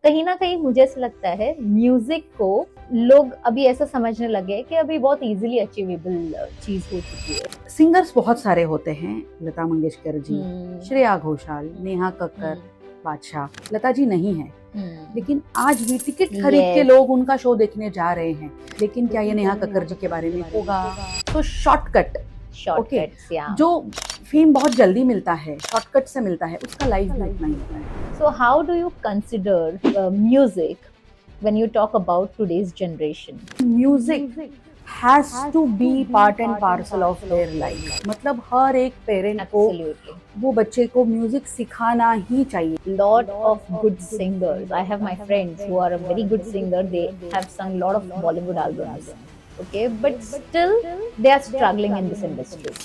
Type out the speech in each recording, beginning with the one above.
कहीं ना कहीं मुझे ऐसा लगता है म्यूजिक को लोग अभी ऐसा समझने लगे कि अभी बहुत इजीली अचीवेबल चीज हो चुकी है। सिंगर्स बहुत सारे होते हैं, लता मंगेशकर जी, श्रेया घोषाल, नेहा कक्कर, बादशाह। लता जी नहीं है, लेकिन आज भी टिकट खरीद के लोग उनका शो देखने जा रहे हैं। लेकिन क्या ये नेहा कक्कर जी के बारे में होगा? तो शॉर्टकट, जो फेम बहुत जल्दी मिलता है, शॉर्टकट से मिलता है, उसका लाइफ भी उतना ही होता है। So how do you consider music when you talk about today's generation? Music has to be part and parcel of their life. मतलब हर एक पेरेंट को वो बच्चे को म्यूजिक सिखाना ही चाहिए। Lot of good singers. I have my friends who are a very good singer. They have sung lot of Bollywood albums. Okay, but still they are struggling in this industry.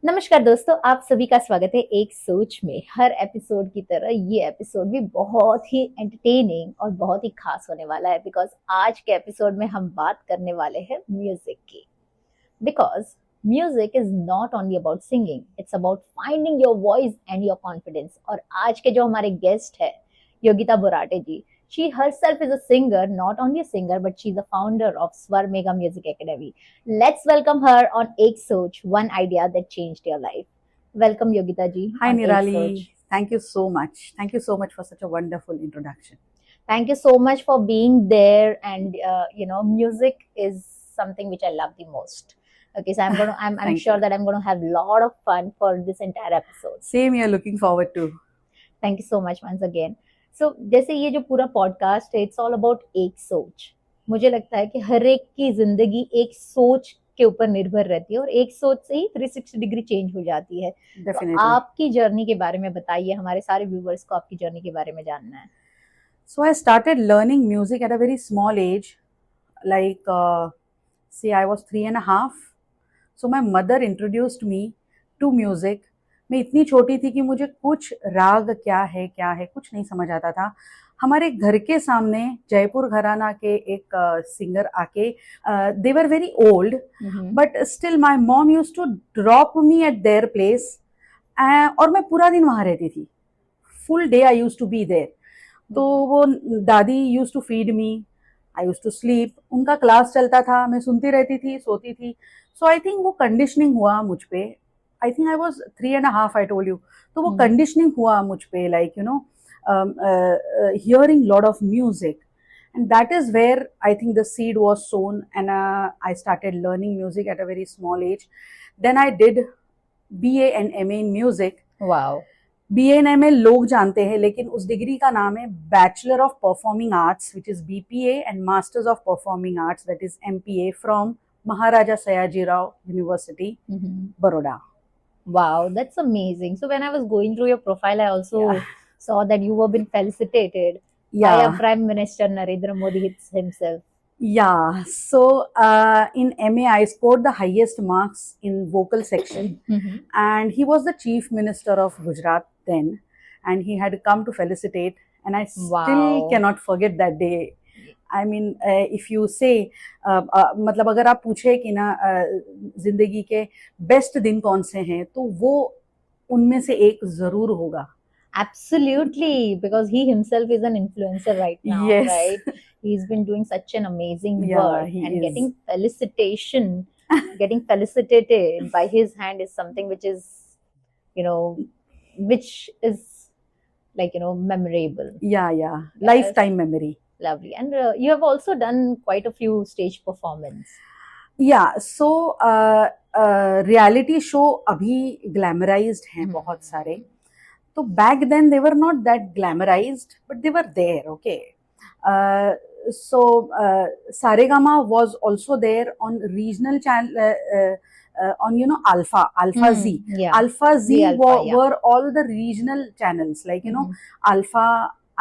नमस्कार दोस्तों, आप सभी का स्वागत है एक सोच में। हर एपिसोड की तरह ये एपिसोड भी बहुत ही एंटरटेनिंग और बहुत ही खास होने वाला है, बिकॉज आज के एपिसोड में हम बात करने वाले हैं म्यूजिक की। Because music is not only about singing, it's about finding your voice and your confidence. और आज के जो हमारे गेस्ट है योगिता बोराटे जी, she herself is a singer, not only a singer, but she's a founder of Swar Mega Music Academy. Let's welcome her on Ek Soch, one idea that changed your life. Welcome Yogita ji. Hi Nirali, thank you so much. Thank you so much for such a wonderful introduction. Thank you so much for being there, and music is something which I love the most. Okay, so I'm sure that I'm going to have a lot of fun for this entire episode. Same here, looking forward to. Thank you so much once again. So, जैसे ये जो पूरा podcast है, it's all about एक सोच। मुझे लगता है कि हर एक की जिंदगी एक सोच के ऊपर निर्भर रहती है और एक सोच से ही 360 डिग्री चेंज हो जाती है। तो आपकी जर्नी के बारे में बताइए, हमारे सारे व्यूवर्स को आपकी जर्नी के बारे में जानना है। So I started learning music at a very small age, like say I was 3.5. So my mother introduced me to music. मैं इतनी छोटी थी कि मुझे कुछ राग क्या है कुछ नहीं समझ आता था। हमारे घर के सामने जयपुर घराना के एक सिंगर आके, they were very old, but still my mom used to drop me at their place, और मैं पूरा दिन वहाँ रहती थी। Full day I used to be there. तो वो दादी used to feed me, I used to sleep. उनका क्लास चलता था, मैं सुनती रहती थी, सोती थी। सो आई थिंक वो कंडीशनिंग हुआ मुझ पे। I think I was 3.5, I told you. तो वो conditioning हुआ मुझ पे, like hearing lot of music, and that is where I think the seed was sown, and I started learning music at a very small age. Then I did BA and MA in music. Wow. BA and MA लोग जानते हैं, लेकिन उस degree का नाम है Bachelor of Performing Arts, which is BPA, and Masters of Performing Arts, that is MPA, from Maharaja Sayajirao University, Baroda. Wow, that's amazing. So when I was going through your profile, I also saw that you were being felicitated by a Prime Minister Narendra Modi himself. Yeah, so in MA I scored the highest marks in vocal section, and he was the Chief Minister of Gujarat then, and he had come to felicitate, and I still cannot forget that day. I mean, if you say, मतलब अगर आप पूछे कि ना जिंदगी के best दिन कौन से हैं, तो वो उनमें से एक जरूर होगा। Absolutely, because he himself is an influencer right now, yes. Right? He's been doing such an amazing work, and getting felicitation, getting felicitated by his hand is something which is, which is like, memorable. Yeah. Lifetime memory. Lovely. And you have also done quite a few stage performance. Yeah, so reality show अभी glamorized हैं बहुत सारे। तो back then they were not that glamorized, but they were there, okay. So Saregama was also there on regional channel, on Alpha Z. Alpha Z were all the regional channels, like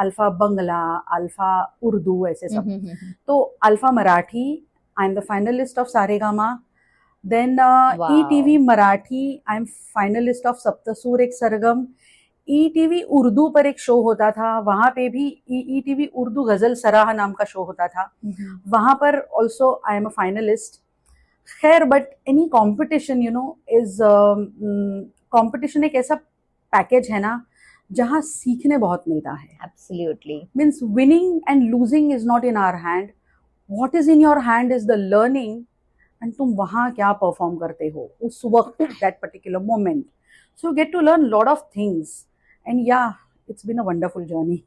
Alpha Bangla, Alpha Urdu, ऐसे सब। तो Alpha Marathi, I'm the finalist of Saregama. Then ETV Marathi, I'm finalist of Saptasur Ek Sargam. ETV Urdu पर एक show होता था, वहां पे भी ईटीवी उर्दू गजल सराह नाम का शो होता था, वहां पर also I am a finalist. खैर, but any competition you know is competition एक ऐसा पैकेज है ना जहाँ सीखने बहुत मिलता है। Absolutely. Means winning and losing is not in our hand, what is in your hand is the learning, and तुम वहाँ क्या परफॉर्म करते हो उस वक्त, that particular moment. So you get to learn lot of things, and yeah it's been a wonderful journey.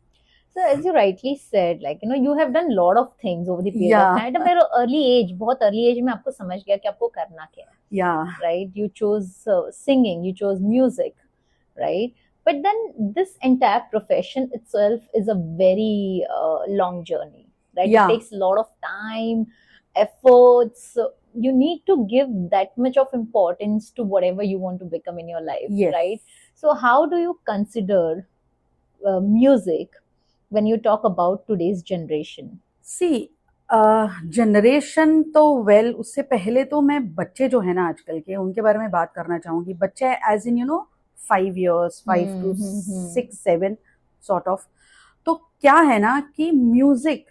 So as you rightly said, like you have done lot of things over the period of Yeah. time. At a very early age, बहुत early age में आपको समझ गया कि आपको करना क्या है, Yeah. right? You chose singing, you chose music, right? But then this entire profession itself is a very long journey, right? Yeah. It takes a lot of time, efforts. So you need to give that much of importance to whatever you want to become in your life, Yes. right? So how do you consider music when you talk about today's generation? See generation तो well, उससे पहले तो मैं बच्चे जो है ना आजकल के, उनके बारे में बात करना चाहूँगी। बच्चे age in 5 years, 5 to 6, 7 sort of. तो क्या है ना कि music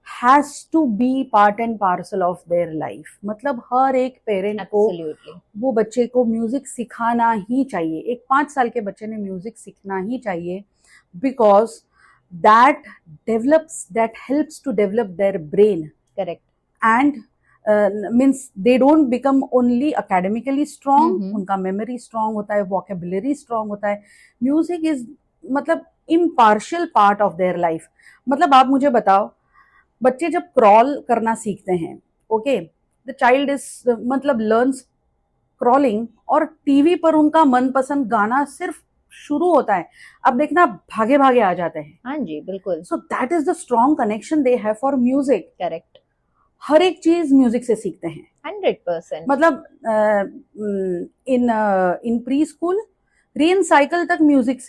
has to be part and parcel of their life. मतलब हर एक पेरेंट को Absolutely. वो बच्चे को म्यूजिक सिखाना ही चाहिए। एक 5 साल के बच्चे ने म्यूजिक सीखना ही चाहिए, because that that helps to develop their brain, Correct. and means they don't become only academically strong, उनका memory strong होता है, vocabulary strong होता है। म्यूजिक इज मतलब impartial part of their life। मतलब आप मुझे बताओ, बच्चे जब क्रॉल करना सीखते हैं, ओके, द चाइल्ड इज मतलब लर्न्स क्रॉलिंग, और टीवी पर उनका मनपसंद गाना सिर्फ शुरू होता है, अब देखना भागे भागे आ जाते हैं। हाँ जी, बिल्कुल। So that is the strong connection they have for music. Correct. हर एक चीज म्यूजिक से सीखते हैं। 100%। मतलब in pre school rain cycle तक म्यूजिक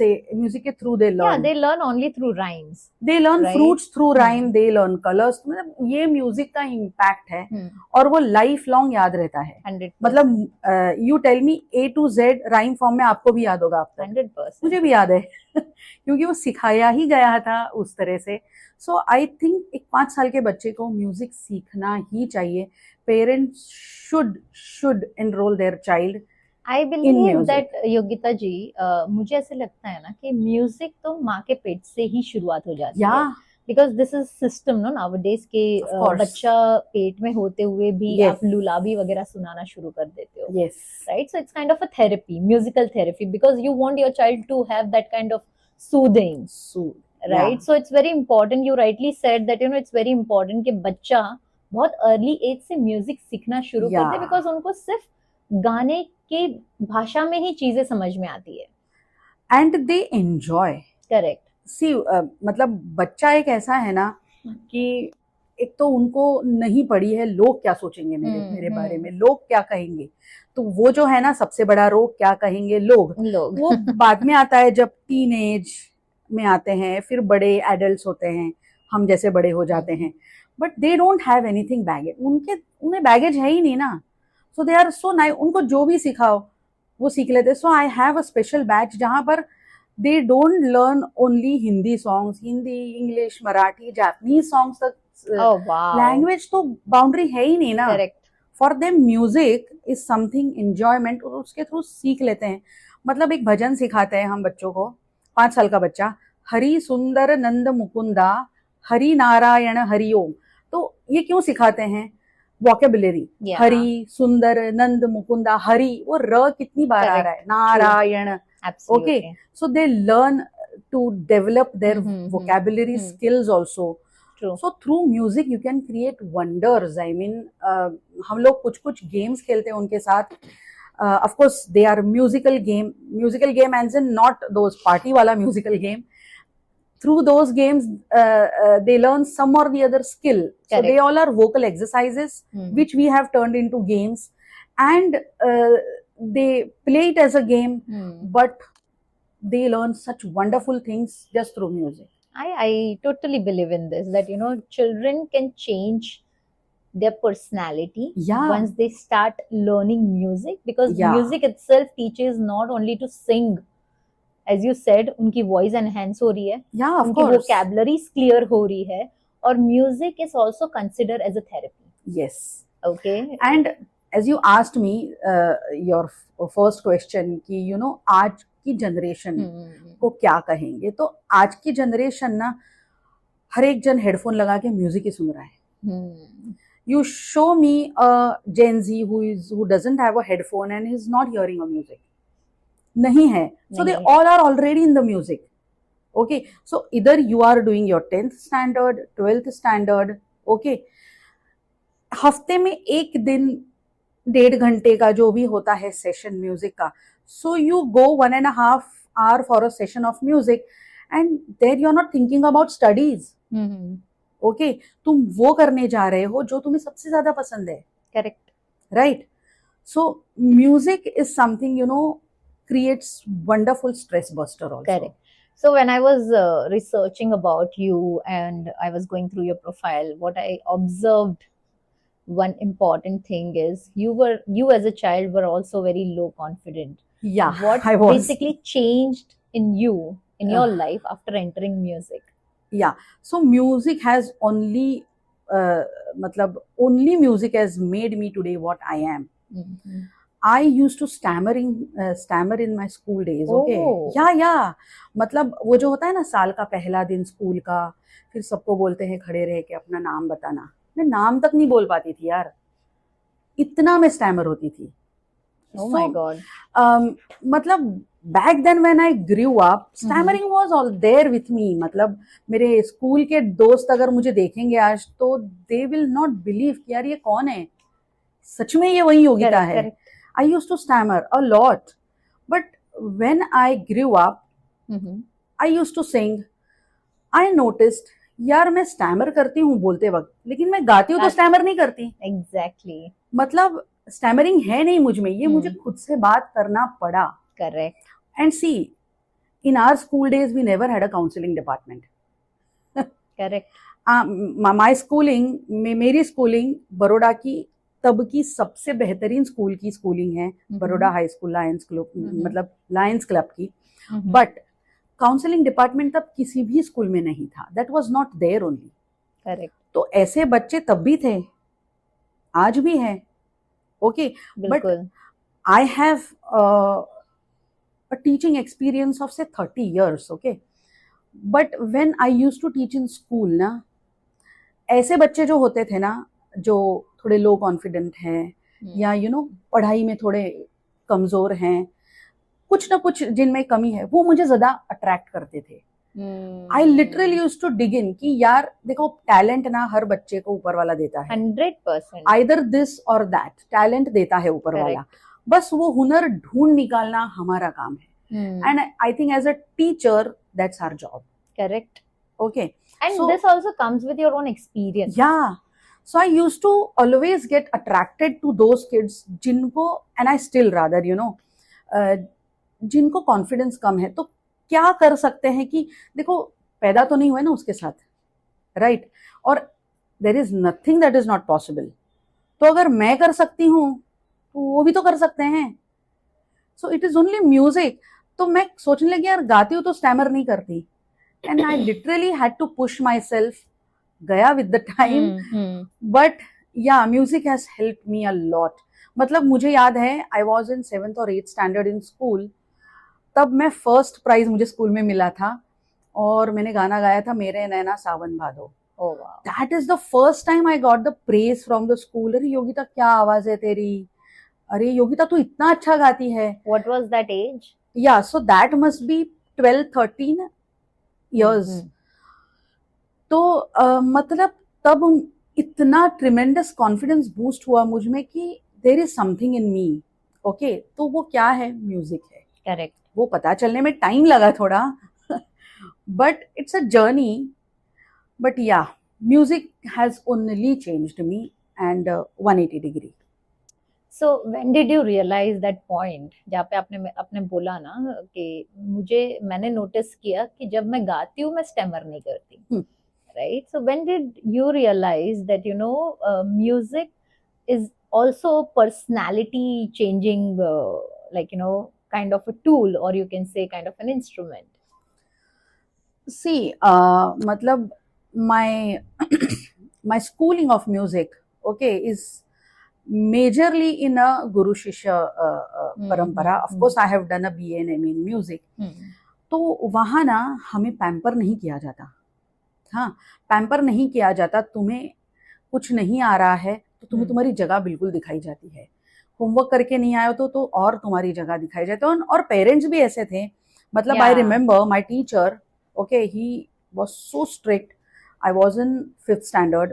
के through they learn. They learn only through rhymes, they learn Right. Fruits through rhyme, they learn colours. मतलब ये म्यूजिक का इम्पैक्ट है, और वो लाइफ लॉन्ग याद रहता है। 100%। मतलब you tell me A to Z rhyme form में आपको भी याद होगा, आपको 100%। मुझे भी याद है क्योंकि वो सिखाया ही गया था उस तरह से। सो आई थिंक एक 5 साल के बच्चे को म्यूजिक सीखना ही चाहिए। Parents should enroll their child. I believe music. That Yogita ji, मुझे ऐसे लगता है ना कि म्यूजिक तो माँ के पेट से ही शुरुआत हो जाती है, या because this is system no nowadays के Of course. बच्चा पेट में होते हुए भी Yes. आप लुलाबी वगैरह सुनाना शुरू कर देते हो, yes, right? So it's kind of a therapy, musical therapy, because you want your child to have that kind of soothing, right? So it's very important, you rightly said that it's very important कि बच्चा बहुत early age से music सीखना शुरू कर दे, because उनको सिर्फ गाने के भाषा में ही चीजें समझ में आती है, एंड दे एंजॉय। करेक्ट। सी मतलब बच्चा एक ऐसा है ना कि एक तो उनको नहीं पड़ी है लोग क्या सोचेंगे मेरे बारे में, लोग क्या कहेंगे, तो वो जो है ना सबसे बड़ा रोग, क्या कहेंगे लोग वो बाद में आता है, जब टीनेज में आते हैं, फिर बड़े एडल्ट्स होते हैं, हम जैसे बड़े हो जाते हैं, but they don't have anything baggage. उन्हें बैगेज है ही नहीं ना, सो दे आर सो नाइस, उनको जो भी सिखाओ वो सीख लेते। So I have a special batch जहाँ पर they don't learn only Hindi songs, Hindi, English, Marathi, Japanese songs तक। Oh wow. लैंग्वेज तो बाउंड्री है ही नहीं ना। Correct. For them music is something enjoyment, और उसके थ्रू सीख लेते हैं। मतलब एक भजन सिखाते हैं हम बच्चों को, 5 साल का बच्चा, हरि सुंदर नंद मुकुंदा हरि नारायण हरि ओम। तो ये क्यों सिखाते हैं? Vocabulary, Yeah. हरि सुंदर नंद मुकुंदा, हरि वो र कितनी बार आ रहा है, Narayan. Absolutely. Okay, so they learn to develop their Mhm, vocabulary mhm. skills also. True. So through music you can create wonders. I mean, हम लोग कुछ games खेलते हैं उनके साथ. Of course, they are musical game, and then not those party वाला musical game. Through those games, they learn some or the other skill. So Correct. they all are vocal exercises, which we have turned into games, and they play it as a game, but they learn such wonderful things just through music. I totally believe in this, that children can change their personality Yeah. once they start learning music, because Yeah. music itself teaches not only to sing as you said उनकी voice enhance हो रही है, Yeah, of उनकी course. Vocabularies clear हो रही है, और music is also considered as a therapy. Yes. Okay. And as you asked me, your first question कि आज की जनरेशन को क्या कहेंगे, तो आज की जनरेशन ना हर एक जन हेडफोन लगा के म्यूजिक ही सुन रहा है. You show me a Gen Z who doesn't have a headphone and is not hearing a music. नहीं है. So they नहीं. all are already in the music. Okay. So either you are doing your 10th standard, 12th standard. Okay. हफ्ते में एक दिन 1.5 घंटे का जो भी होता है सेशन म्यूजिक का, so you go 1.5 hour for a session of music and there you are not thinking about studies. Okay, तुम वो करने जा रहे हो जो तुम्हें सबसे ज्यादा पसंद है. Correct. Right. So music is something creates wonderful stress buster also. Correct. So when I was researching about you and I was going through your profile, what I observed, one important thing is you as a child were also very low confident. Yeah, What I was. basically changed in you in your life after entering music? Yeah, so music has only only music has made me today what I am. I used to stammer in my school days. Okay. Oh. Yeah. मतलब वो जो होता है ना, साल का पहला दिन स्कूल का, फिर सबको बोलते हैं खड़े रह के अपना नाम बताना. मैं नाम तक नहीं बोल पाती थी यार, इतना मैं स्टैमर होती थी. Oh my God. मतलब back then when I grew up, stammering was all there with me. मतलब मेरे स्कूल के दोस्त अगर मुझे देखेंगे आज तो they will not believe कि यार ये कौन है, सच में ये वही योगिता है. Correct. I used to stammer a lot, but when I grew up, I used to sing. I noticed, यार मैं स्टैमर करती हूँ बोलते वक्त, लेकिन मैं गाती हूँ तो स्टैमर नहीं करती. Exactly. मतलब स्टैमरिंग है नहीं मुझ में, ये मुझे खुद से बात करना पड़ा. Correct. And see, in our school days, we never had a counseling department. Correct. My schooling, मेरी स्कूलिंग बड़ौदा की तब की सबसे बेहतरीन स्कूल की स्कूलिंग है, Baroda high school Lions Club, मतलब लायंस क्लब की. बट काउंसलिंग डिपार्टमेंट तब किसी भी स्कूल में नहीं था. That was not there only. Correct. तो ऐसे बच्चे तब भी थे, आज भी हैं. Okay, but I have a teaching experience of say 30 years. Okay, but when I used to teach in school ना, ऐसे बच्चे जो होते थे ना, जो थोड़े लो कॉन्फिडेंट हैं या पढ़ाई में थोड़े कमजोर हैं, कुछ ना कुछ जिनमें कमी है, वो मुझे ज्यादा अट्रैक्ट करते थे. I literally used to dig in कि यार देखो, टैलेंट ना हर बच्चे को ऊपर वाला देता है. 100%. आइदर दिस और दैट, टैलेंट देता है ऊपर वाला, बस वो हुनर ढूंढ निकालना हमारा काम है. And I think as a teacher that's our job. Correct. Okay. And this also comes with your own experience. Yeah, so I used to always get attracted to those kids जिनको, and I still rather जिनको confidence कम है. तो क्या कर सकते हैं कि देखो, पैदा तो नहीं हुए ना उसके साथ, राइट? और there is nothing that is not possible. तो अगर मैं कर सकती हूँ तो वो भी तो कर सकते हैं. So it is only music. तो मैं सोचने लगी यार, गाती हूँ तो स्टैमर नहीं करती. And I literally had to push myself, गया with the time. But yeah, music has helped me a lot. मतलब मुझे याद है, आई वॉज इन 7th और 8th स्टैंडर्ड इन स्कूल. तब मैं फर्स्ट प्राइज मुझे स्कूल में मिला था और मैंने गाना गाया था, मेरे नैना सावन भादो. That is the first time I got the praise from the school. अरे योगिता, क्या आवाज है तेरी, अरे योगिता तू इतना अच्छा गाती है. What was that age? Yeah, so that must be 12-13 years. तो मतलब तब इतना ट्रिमेंडस कॉन्फिडेंस बूस्ट हुआ मुझ में कि there is something in me. Okay, तो वो क्या है? म्यूजिक है. करेक्ट. वो पता चलने में टाइम लगा थोड़ा, but it's a journey. But yeah, music has only changed me and 180 degree. So when did you realize that point जहाँ पे आपने बोला ना कि मैंने नोटिस किया कि जब मैं गाती हूँ मैं स्टैमर नहीं करती, right? So when did you realize that music is also personality changing, like kind of a tool, or you can say kind of an instrument? See, matlab my my schooling of music, okay, is majorly in a Guru Shishya parampara. Of course, I have done a BA and MA in music. तो वहाँ ना हमें pamper नहीं किया जाता. हाँ, pamper नहीं किया जाता. तुम्हें कुछ नहीं आ रहा है तो तुम्हें तुम्हारी जगह बिल्कुल दिखाई जाती है. होमवर्क करके नहीं आए हो तो और तुम्हारी जगह दिखाई जाती है. और पेरेंट्स भी ऐसे थे. मतलब I remember my teacher, okay, he was so strict. I was in 5th standard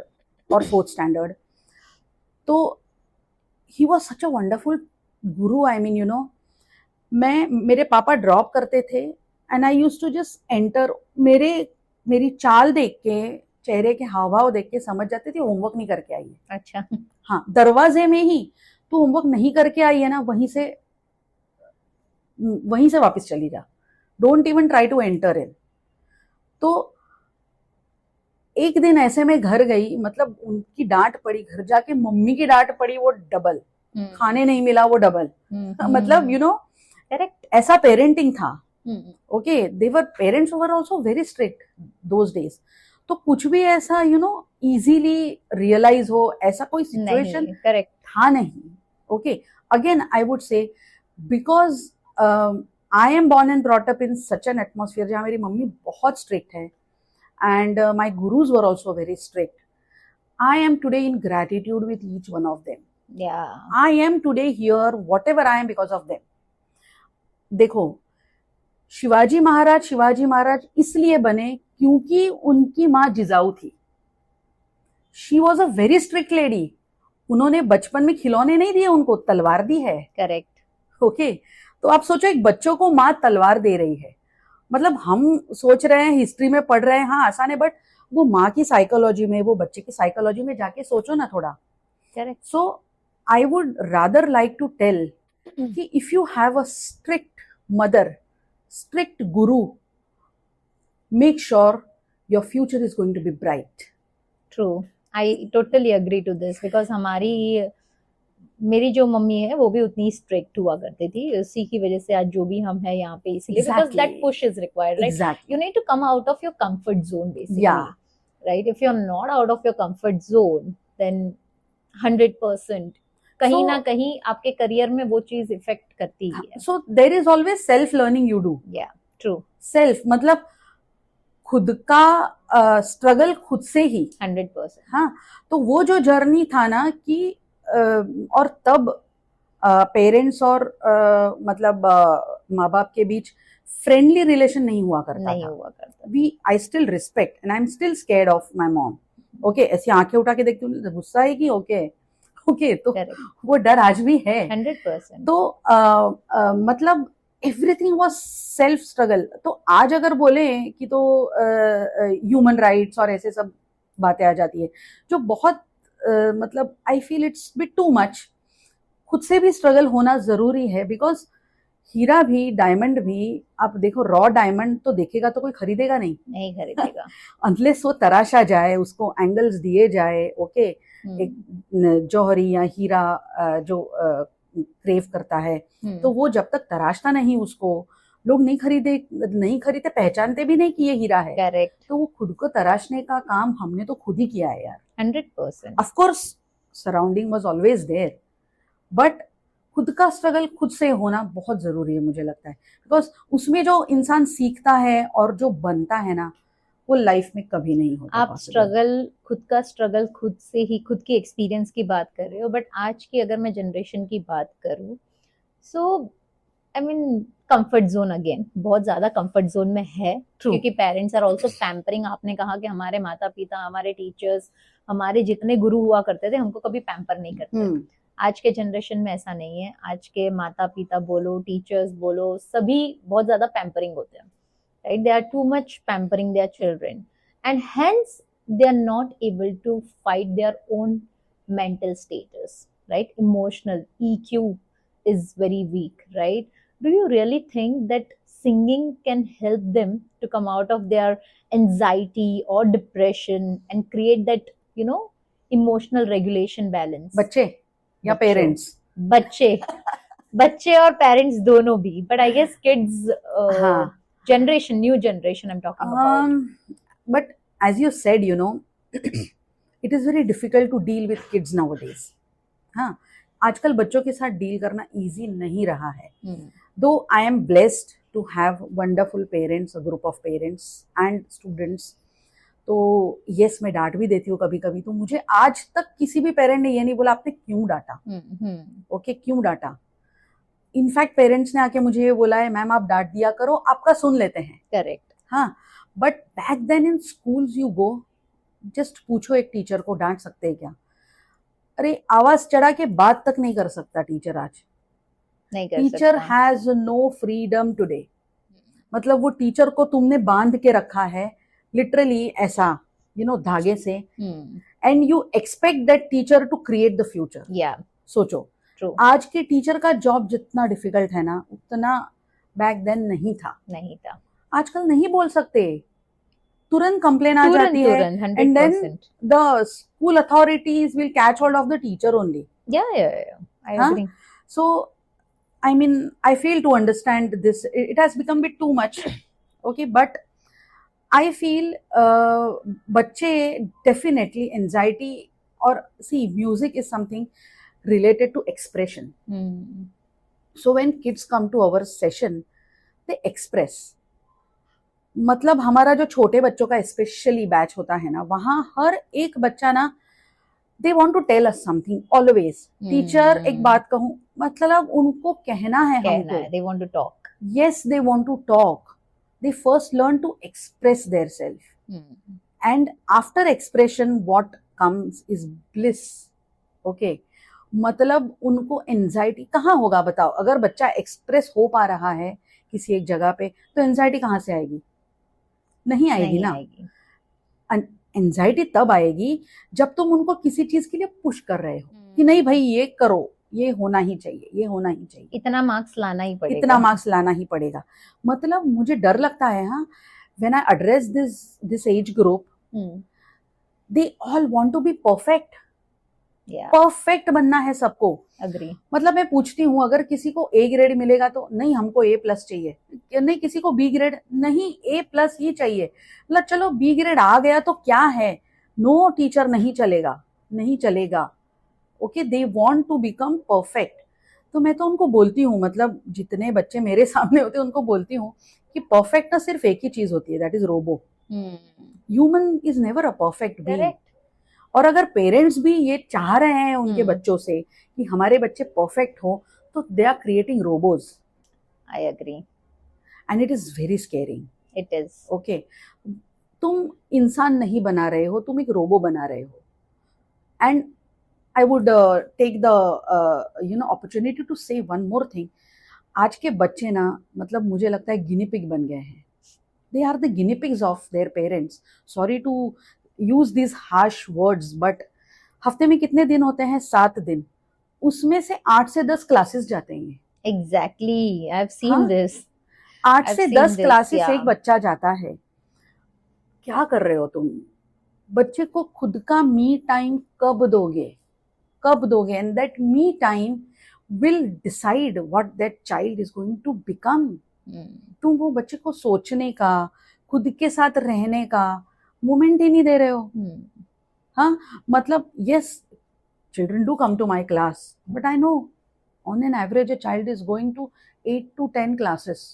or 4th standard. So he was such a wonderful guru. I mean, you know, मेरे पापा ड्रॉप करते थे and I used to just enter. मेरी चाल देख के, चेहरे के हाव भाव देख के समझ जाते थे होमवर्क नहीं करके आई है. अच्छा. हाँ, दरवाजे में ही तू होमवर्क नहीं करके आई है ना, वहीं से वापस चली जा. Don't even try to enter in. तो एक दिन ऐसे में घर गई, मतलब उनकी डांट पड़ी, घर जाके मम्मी की डांट पड़ी, वो डबल. खाने नहीं मिला, वो डबल. मतलब यू नो, करेक्ट, ऐसा पेरेंटिंग था. Okay, their parents were also very strict those days. तो कुछ भी ऐसा यू नो इजीली रियलाइज हो, ऐसा कोई सिचुएशन करेक्ट था नहीं. Okay, again I would say because I am born and brought up in such an atmosphere जहाँ मेरी मम्मी बहुत strict है and my gurus were also very strict. I am today in gratitude with each one of them. Yeah. I am today here, whatever I am, because of them. देखो, शिवाजी महाराज इसलिए बने क्योंकि उनकी माँ जिजाऊ थी. She was a very strict lady. उन्होंने बचपन में खिलौने नहीं दिए उनको, तलवार दी है. Correct. Okay. तो आप सोचो, एक बच्चों को माँ तलवार दे रही है. मतलब हम सोच रहे हैं, हिस्ट्री में पढ़ रहे हैं, हाँ आसान है, बट वो माँ की साइकोलॉजी में, वो बच्चे की साइकोलॉजी में जाके सोचो ना थोड़ा. Correct. So I would rather like to tell कि if you have a strict mother, strict guru, make sure your future is going to be bright. True, I totally agree to this, because मेरी जो mummy है वो भी उतनी strict हुआ करती थी. उसी की वजह से आज जो भी हम है यहाँ पे, इसलिए because that push is required, right? You need to come out of your comfort zone basically, right? If you are not out of your comfort zone, then 100% कहीं ना कहीं आपके करियर में वो चीज इफेक्ट करती ही है. So there is always self learning you do. Yeah true. Self मतलब खुद का स्ट्रगल खुद से ही. 100%. हाँ, तो वो जो जर्नी था ना कि और तब पेरेंट्स और मतलब माँ बाप के बीच फ्रेंडली रिलेशन नहीं हुआ करता. I still respect and I am still scared of my mom. Okay, ऐसी आंखें उठा के देखती हूँ, गुस्सा आएगी. ओके, तो वो डर आज भी है. 100%. तो मतलब एवरीथिंग वाज सेल्फ स्ट्रगल. तो आज अगर बोले कि तो ह्यूमन राइट्स और ऐसे सब बातें आ जाती है जो बहुत मतलब I feel it's bit too much. खुद से भी स्ट्रगल होना जरूरी है, बिकॉज हीरा भी, डायमंड भी, आप देखो रॉ डायमंड तो देखेगा तो कोई खरीदेगा नहीं खरीदेगा अनलेस वो तराशा जाए, उसको एंगल्स दिए जाए. ओके, एक जौहरी या हीरा जो क्रेव करता है, तो वो जब तक तराशता नहीं उसको, लोग नहीं खरीदते, पहचानते भी नहीं कि ये हीरा है. करेक्ट. तो वो खुद को तराशने का काम हमने तो खुद ही किया है यार. 100%. Of course surrounding was always there, but खुद का स्ट्रगल खुद से होना बहुत जरूरी है मुझे लगता है, बिकॉज उसमें जो इंसान सीखता है और जो बनता है ना, वो लाइफ में कभी नहीं होता. आप खुद का स्ट्रगल खुद से ही, खुद की एक्सपीरियंस की बात कर रहे हो, बट आज की अगर मैं जनरेशन की बात करूँ, so I mean comfort zone, again बहुत ज्यादा कंफर्ट जोन में है. क्योंकि पेरेंट्स आर ऑल्सो पैम्परिंग. आपने कहा कि हमारे माता पिता, हमारे टीचर्स, हमारे जितने गुरु हुआ करते थे, हमको कभी पैम्पर नहीं करते. आज के जनरेशन में ऐसा नहीं है. आज के माता पिता बोलो, टीचर्स बोलो, सभी बहुत ज्यादा पैम्परिंग होते हैं, right? They are too much pampering their children, and hence they are not able to fight their own mental status, right? Emotional EQ is very weak, right? Do you really think that singing can help them to come out of their anxiety or depression and create that, you know, emotional regulation balance? बच्चे या parents? बच्चे. बच्चे और parents दोनों भी, but I guess kids हाँ. generation, new generation I'm talking about. But as you said, you know, it is very difficult to deal with kids nowadays. हाँ, आजकल बच्चों के साथ डील करना इजी नहीं रहा है. Though I am blessed to have wonderful parents, a group of parents and students. तो यस, मैं डांट भी देती हूँ कभी कभी. तो मुझे आज तक किसी भी पेरेंट ने ये नहीं बोला आपने क्यों डांटा. ओके, क्यों डांटा. इनफैक्ट पेरेंट्स ने आके मुझे ये बोला है मैम आप डांट दिया करो, आपका सुन लेते हैं. करेक्ट. हाँ, but back then in schools you go, just पूछो एक टीचर को डांट सकते हैं क्या. अरे आवाज चढ़ा के बात तक नहीं कर सकता टीचर आज. नहीं कर टीचर सकता. Has no freedom today. मतलब वो टीचर को तुमने बांध के रखा है लिटरली ऐसा, यू नो, धागे से. And you expect that teacher to create the future. Yeah सोचो, ट्रू. आज के टीचर का जॉब जितना डिफिकल्ट है ना, उतना बैक देन नहीं था. नहीं था. आजकल नहीं बोल सकते, तुरंत कंप्लेन आ जाती है. तुरंत, And then 100%. the school authorities will catch hold of the teacher only. Yeah. I Huh? agree. So, I mean, I fail to understand this. It has become a bit too much. Okay, but I feel बच्चे definitely anxiety, or see, music is something related to expression. So when kids come to our session, they express. मतलब हमारा जो छोटे बच्चों का specially batch होता है ना, वहाँ हर एक बच्चा ना, they want to tell us something always. Teacher एक बात कहूँ, मतलब उनको कहना है हमको. They want to talk. Yes, they want to talk. They first learn to express themselves. And after expression, what comes is bliss. Okay. मतलब उनको एंजाइटी कहाँ होगा बताओ. अगर बच्चा एक्सप्रेस हो पा रहा है किसी एक जगह पे, तो एंजाइटी कहाँ से आएगी. नहीं आएगी ना. एंजाइटी तब आएगी जब तुम उनको किसी चीज के लिए पुश कर रहे हो कि नहीं भाई ये करो, ये होना ही चाहिए, ये होना ही चाहिए, इतना मार्क्स लाना ही पड़ेगा, इतना मार्क्स लाना ही पड़ेगा. मतलब मुझे डर लगता है. हाँ, when I address this age group, they all want to be perfect. Perfect बनना है सबको. अग्री. मतलब मैं पूछती हूँ, अगर किसी को ए ग्रेड मिलेगा तो नहीं हमको ए प्लस चाहिए, नहीं किसी को बी ग्रेड, नहीं ए प्लस ही चाहिए. मतलब चलो बी ग्रेड आ गया तो क्या है, नो टीचर नहीं चलेगा, नहीं चलेगा. Okay, they want to become perfect. तो मैं तो उनको बोलती हूँ, मतलब जितने बच्चे मेरे सामने होते हैं उनको बोलती हूँ कि परफेक्ट ना सिर्फ एक ही चीज होती है, that is robo. Human is never a perfect being. और अगर पेरेंट्स भी ये चाह रहे हैं उनके बच्चों से कि हमारे बच्चे परफेक्ट हो, तो they are creating robos. I agree. And it is very scaring. It is. Okay, तुम इंसान नहीं बना रहे हो, तुम एक रोबो बना रहे हो. And I would take the opportunity to say one more thing. आज के बच्चे ना, मतलब मुझे लगता है गिनीपिग बन गए हैं. They are the guinea pigs of their parents. Sorry to use this harsh words, but हफ्ते में कितने दिन होते हैं? 7 दिन. उसमें से 8 से 10 क्लासेस जाते हैं. Exactly, I have seen this. 8 से 10 क्लासेस एक बच्चा जाता है. क्या कर रहे हो तुम? बच्चे को खुद का मी टाइम कब दोगे, कब दोगे? And that me time will decide what that child is going to become. तुम वो बच्चे को सोचने का, खुद के साथ रहने का मोमेंट ही नहीं दे रहे हो. हाँ, मतलब yes, children do come to my class, but I know on an average a child is going to 8 to 10 classes.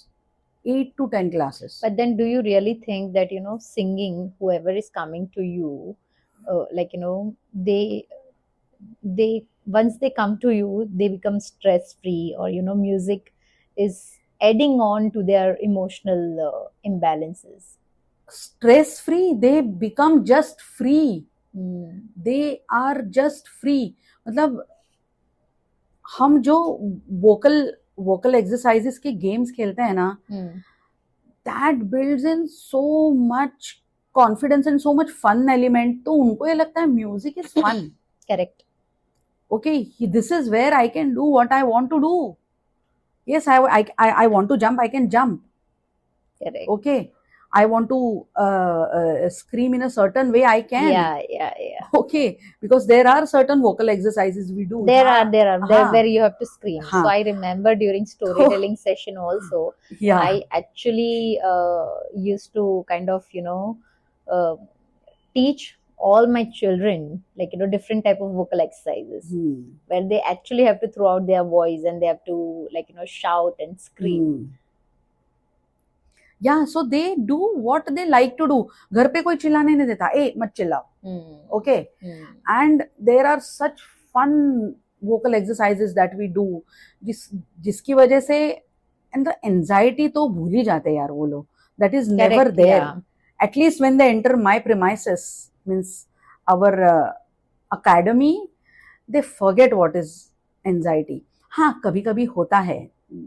8 to 10 classes. But then do you really think that, singing, whoever is coming to you, they once they come to you, they become stress free, or music is adding on to their emotional imbalances? Stress free, they become just free. They are just free. मतलब हम जो vocal exercises के games खेलते हैं ना, that builds in so much confidence and so much fun element. तो उनको ये लगता है music is fun. Correct. Okay, this is where I can do what I want to do. Yes, I want to jump, I can jump. Correct. Okay. I want to scream in a certain way, I can. Yeah. Okay, because there are certain vocal exercises we do. There हाँ, are there हाँ, where you have to scream. हाँ, So I remember during storytelling session also, yeah. I actually used to kind of uh, teach all my children, like different type of vocal exercises where they actually have to throw out their voice and they have to like shout and scream. Yeah, so they do what they like to do. घर पे कोई चिल्लाने नहीं देता, ए मत चिल्लाओ. Okay, and there are such fun vocal exercises that we do, जिसकी वजह से and the anxiety तो भूल ही जाते यार वो लोग. That is never Correct, there. yeah. At least when they enter my premises, means our academy, they forget what is anxiety. हाँ, कभी कभी होता है,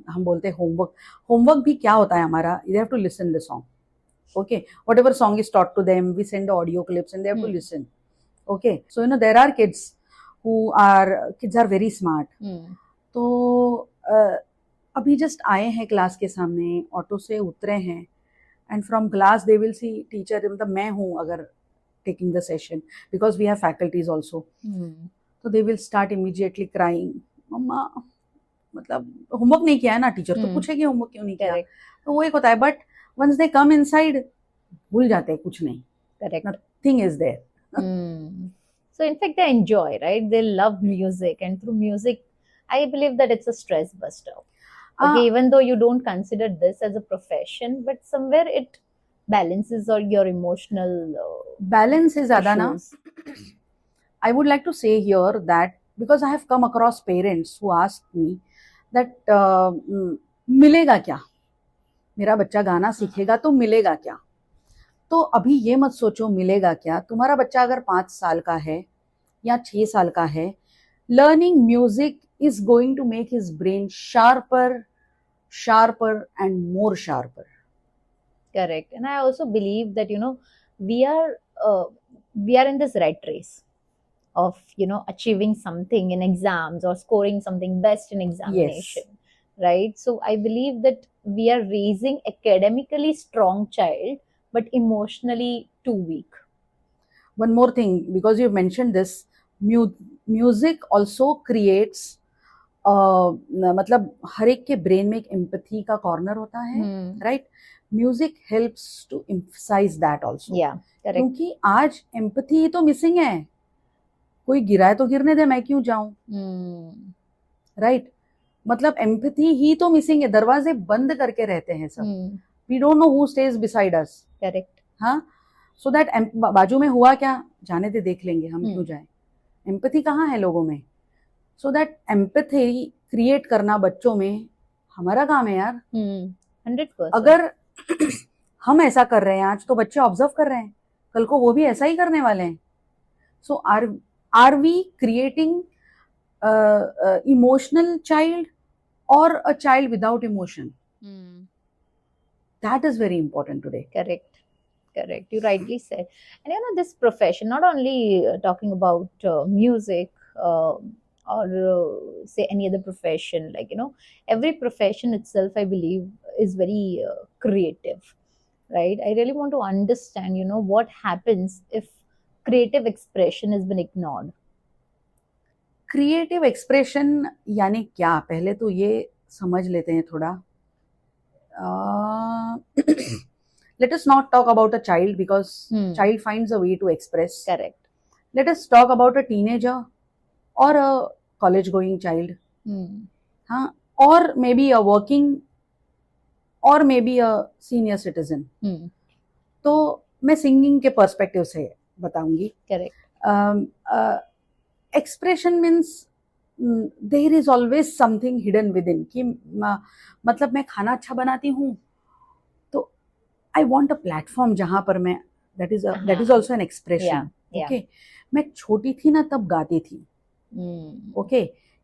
हम बोलते हैं होमवर्क भी क्या होता है हमारा, they have to listen the song. Okay, whatever song is taught to them, we send the audio clips and they have to listen. Okay, so there are kids are very smart. तो अभी just आए हैं class के सामने, auto से उतरे हैं, and from class they will see teacher, मतलब मैं हूँ अगर taking the session, because we have faculties also, तो they will start immediately crying, mama मतलब होमवर्क नहीं किया है ना, टीचर तो पूछेगी होमवर्क क्यों नहीं किया, तो वो एक होता है. But once they come inside भूल जाते हैं कुछ नहीं. Correct, nothing is there. So in fact they enjoy, right? They love music, and through music I believe that it's a stress buster. Okay, even though you don't consider this as a profession, but somewhere it balances or your emotional balance is ज़्यादा ना. I would like to say here that because I have come across parents who ask me that मिलेगा क्या, मेरा बच्चा गाना सीखेगा तो मिलेगा क्या. तो अभी ये मत सोचो मिलेगा क्या. तुम्हारा बच्चा अगर 5 साल का है या 6 साल का है, learning music is going to make his brain sharper and more sharper. Correct. And I also believe that we are in this rat race of achieving something in exams or scoring something best in examination. Yes. Right? So I believe that we are raising academically strong child but emotionally too weak. One more thing, because you've mentioned this, music also creates मतलब हर एक के brain में एक empathy का corner होता है, right. Music helps to emphasise that also, क्योंकि आज एम्पैथी तो मिसिंग है. कोई गिराए तो गिरने दे, मैं क्यों जाऊं, राइट. मतलब एम्पैथी ही तो मिसिंग है. दरवाजे बंद करके रहते हैं सब. We don't know who stage beside us. Correct. हाँ, सो दैट बाजू में हुआ क्या, जाने दे, देख लेंगे, हम क्यों जाएं. एम्पैथी कहाँ है लोगों में. सो दैट एम्पैथी क्रिएट करना बच्चों में हमारा काम है यार. 100%. अगर हम ऐसा कर रहे हैं आज, तो बच्चे ऑब्जर्व कर रहे हैं, कल को वो भी ऐसा ही करने वाले हैं. So are we creating emotional child or a child without emotion? That is very important today. Correct. You rightly said. And this profession, not only talking about music or say any other profession, like every profession itself, I believe, is very creative, right? I really want to understand what happens if creative expression has been ignored. Creative expression यानी क्या, पहले तो ये समझ लेते हैं थोड़ा. Let us not talk about a child, because child finds a way to express. Correct. Let us talk about a teenager or a college going child. हाँ, or maybe a working or maybe a senior citizen. तो मैं singing के perspective से बताऊंगी. Correct. Expression means there is always something hidden within, कि मतलब मैं खाना अच्छा बनाती हूँ, तो आई वॉन्ट अ प्लेटफॉर्म जहाँ पर मैं, that is also an expression. Okay, मैं छोटी थी ना तब गाती थी. ओके,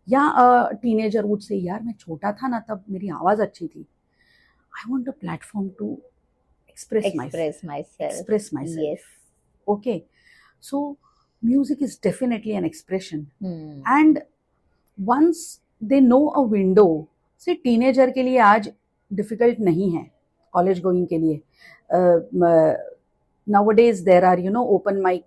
या टीनेजर वुड से, यार मैं छोटा था ना तब मेरी आवाज अच्छी थी. I want a platform to express myself. Yes. Okay, so music is definitely an expression. And once they know a window, see teenager के लिए आज difficult नहीं है, college going के लिए. nowadays there are, you know, open mic,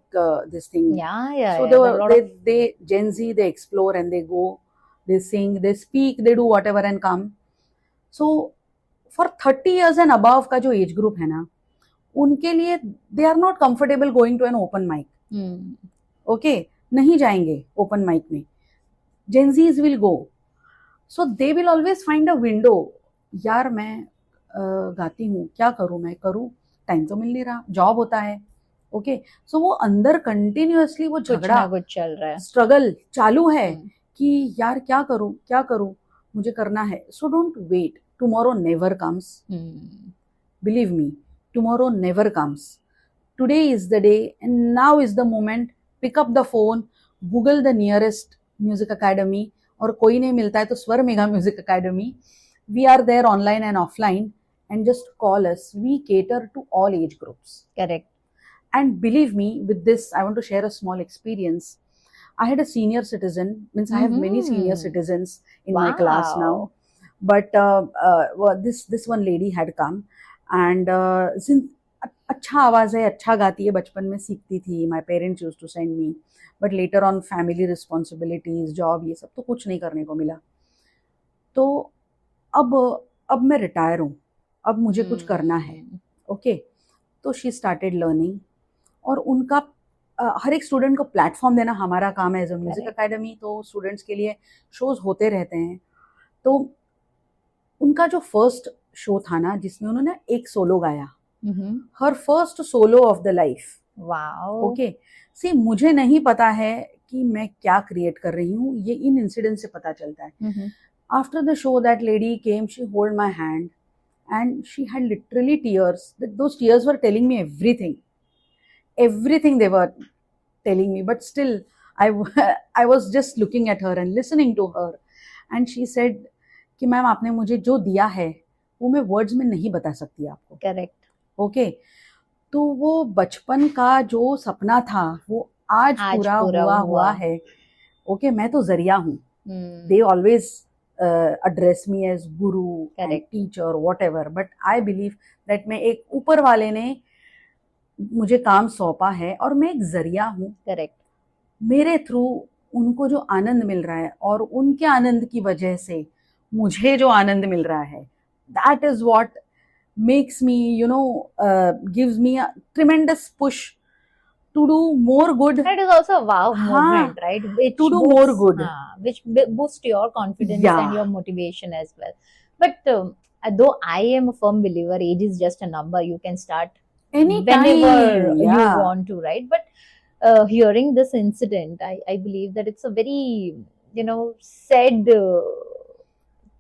this thing. Yeah, So there are a lot of they Gen Z, they explore and they go, they sing, they speak, they do whatever and come. So for 30 years and above का जो age group है ना, उनके लिए they are not comfortable going to an open mic. Okay, नहीं जाएंगे open mic में. Gen Zs will go. So they will always find a window. यार मैं गाती हूँ, क्या करूँ, मैं करूँ, टाइम तो मिल नहीं रहा, जॉब होता है. ओके, सो वो अंदर कंटिन्यूअसली वो कुछ झगड़ा, ना कुछ चल रहा है, स्ट्रगल चालू है कि यार क्या करूँ, क्या करूँ, मुझे करना है. So don't wait, tomorrow never comes. Believe me, tomorrow never comes. Today is the day and now is the moment. Pick up the phone, Google the nearest music academy, और कोई नहीं मिलता है तो Swar Mega Music Academy. We are there online and offline, and just call us. We cater to all age groups. Correct. And believe me, with this, I want to share a small experience. I had a senior citizen, means I have many senior citizens in my class now. But well, this one lady had come, and since अच्छा आवाज है, अच्छा गाती है, बचपन में सीखती थी. My parents used to send me, but later on family responsibilities, job, ये सब तो कुछ नहीं करने को मिला. तो अब मैं रिटायर हूँ, अब मुझे कुछ करना है. ओके, तो शी स्टार्टेड लर्निंग, और उनका हर एक स्टूडेंट को प्लेटफॉर्म देना हमारा काम है एज अ म्यूजिक अकेडमी. तो स्टूडेंट्स के लिए शोज होते रहते हैं. तो उनका जो फर्स्ट शो था ना, जिसमें उन्होंने एक सोलो गाया, her first solo of the life. Wow. Okay, see मुझे नहीं पता है कि मैं क्या क्रिएट कर रही हूँ, ये इन इंसिडेंट से पता चलता है. After the show that lady came, she hold my hand and she had literally tears. Those tears were telling me everything they were telling me. But still I was just looking at her and listening to her, and she said कि ma'am आपने मुझे जो दिया है वो मैं words में नहीं बता सकती आपको. करेक्ट. ओके, तो वो बचपन का जो सपना था वो आज पूरा हुआ है. ओके, मैं तो जरिया हूँ. They always address me as guru and teacher, whatever, but I believe that मैं एक ऊपर वाले ने मुझे काम सौंपा है और मैं एक जरिया हूँ. करेक्ट. मेरे थ्रू उनको जो आनंद मिल रहा है और उनके आनंद की वजह से मुझे जो आनंद मिल रहा है, that is what makes me, you know, gives me a tremendous push to do more good. That is also a wow movement, right? Which to do more good, which boosts your confidence and your motivation as well. But though I am a firm believer, age is just a number. You can start anytime whenever you want to, right? But hearing this incident, I believe that it's a very, you know, sad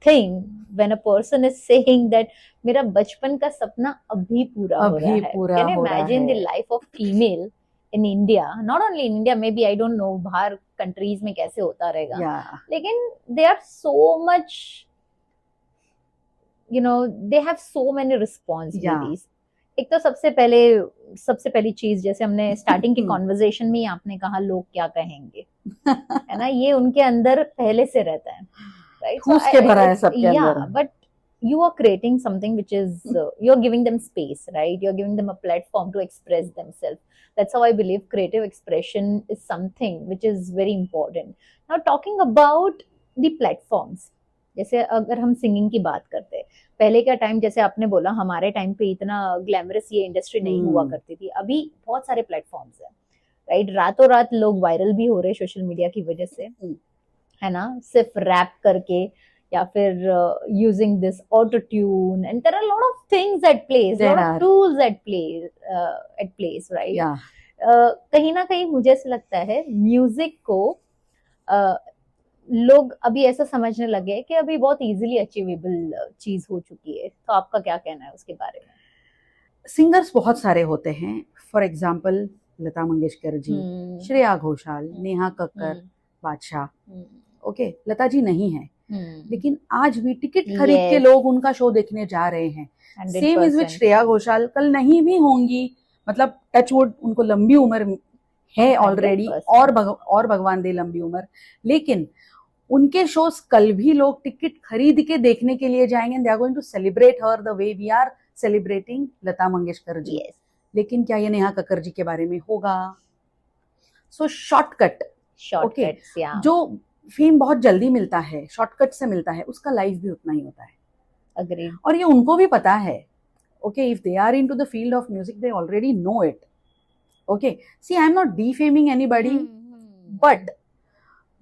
thing when a person is saying that मेरा बचपन का सपना अभी पूरा हो रहा है. Can you imagine the life of female in India? Not only in India, maybe I don't know बाहर countries में कैसे होता रहेगा. लेकिन they are so much, you know, they have so many responsibilities. एक तो सबसे पहली चीज, जैसे हमने स्टार्टिंग की कॉन्वर्जेशन में आपने कहा लोग क्या कहेंगे, है ना, ये उनके अंदर पहले से रहता है, right? घुस के भरा है सबके अंदर. But you are creating something which is you're giving them space, right? You're giving them a platform to express themselves. That's how I believe creative expression is something which is very important. Now talking about the platforms, जैसे अगर हम singing की बात करते हैं, पहले का time, जैसे आपने बोला हमारे टाइम पे इतना ग्लैमरस ये इंडस्ट्री नहीं हुआ करती थी. अभी बहुत सारे प्लेटफॉर्म्स हैं, राइट? रातों रात लोग वायरल भी हो रहे सोशल मीडिया की वजह से, है ना, सिर्फ रैप करके या फिर using this auto tune, and there are a lot of things at place, lot of tools at place, right? कहीं ना कहीं मुझे ऐसा लगता है म्यूजिक को लोग अभी ऐसा समझने लगे कि अभी बहुत इजीली अचीवेबल चीज हो चुकी है. तो आपका क्या कहना है उसके बारे में? सिंगर्स बहुत सारे होते हैं. फॉर एग्जाम्पल लता मंगेशकर जी, श्रेया घोषाल, नेहा कक्कर, बादशाह. ओके, लता जी नहीं है, लेकिन आज भी टिकट खरीद के लोग उनका शो देखने जा रहे हैं. Same is with Shreya Ghoshal. कल नहीं भी होंगी, मतलब टच वुड, उनको लंबी उम्र है ऑलरेडी, और भगवान दे लंबी उम्र, लेकिन उनके शोज कल भी लोग टिकट खरीद के देखने के लिए जाएंगे. They are going to celebrate her the way we are celebrating Lata Mangeshkar ji, yes, लेकिन क्या ये नेहा कक्कर जी के बारे में होगा? सो शॉर्टकट, shortcuts, yeah, जो फेम बहुत जल्दी मिलता है, शॉर्टकट से मिलता है, उसका लाइफ भी उतना ही होता है, agreed. और ये उनको भी पता है. Okay, if they are into the field of music, they already know it. Okay, see, I am not defaming anybody, but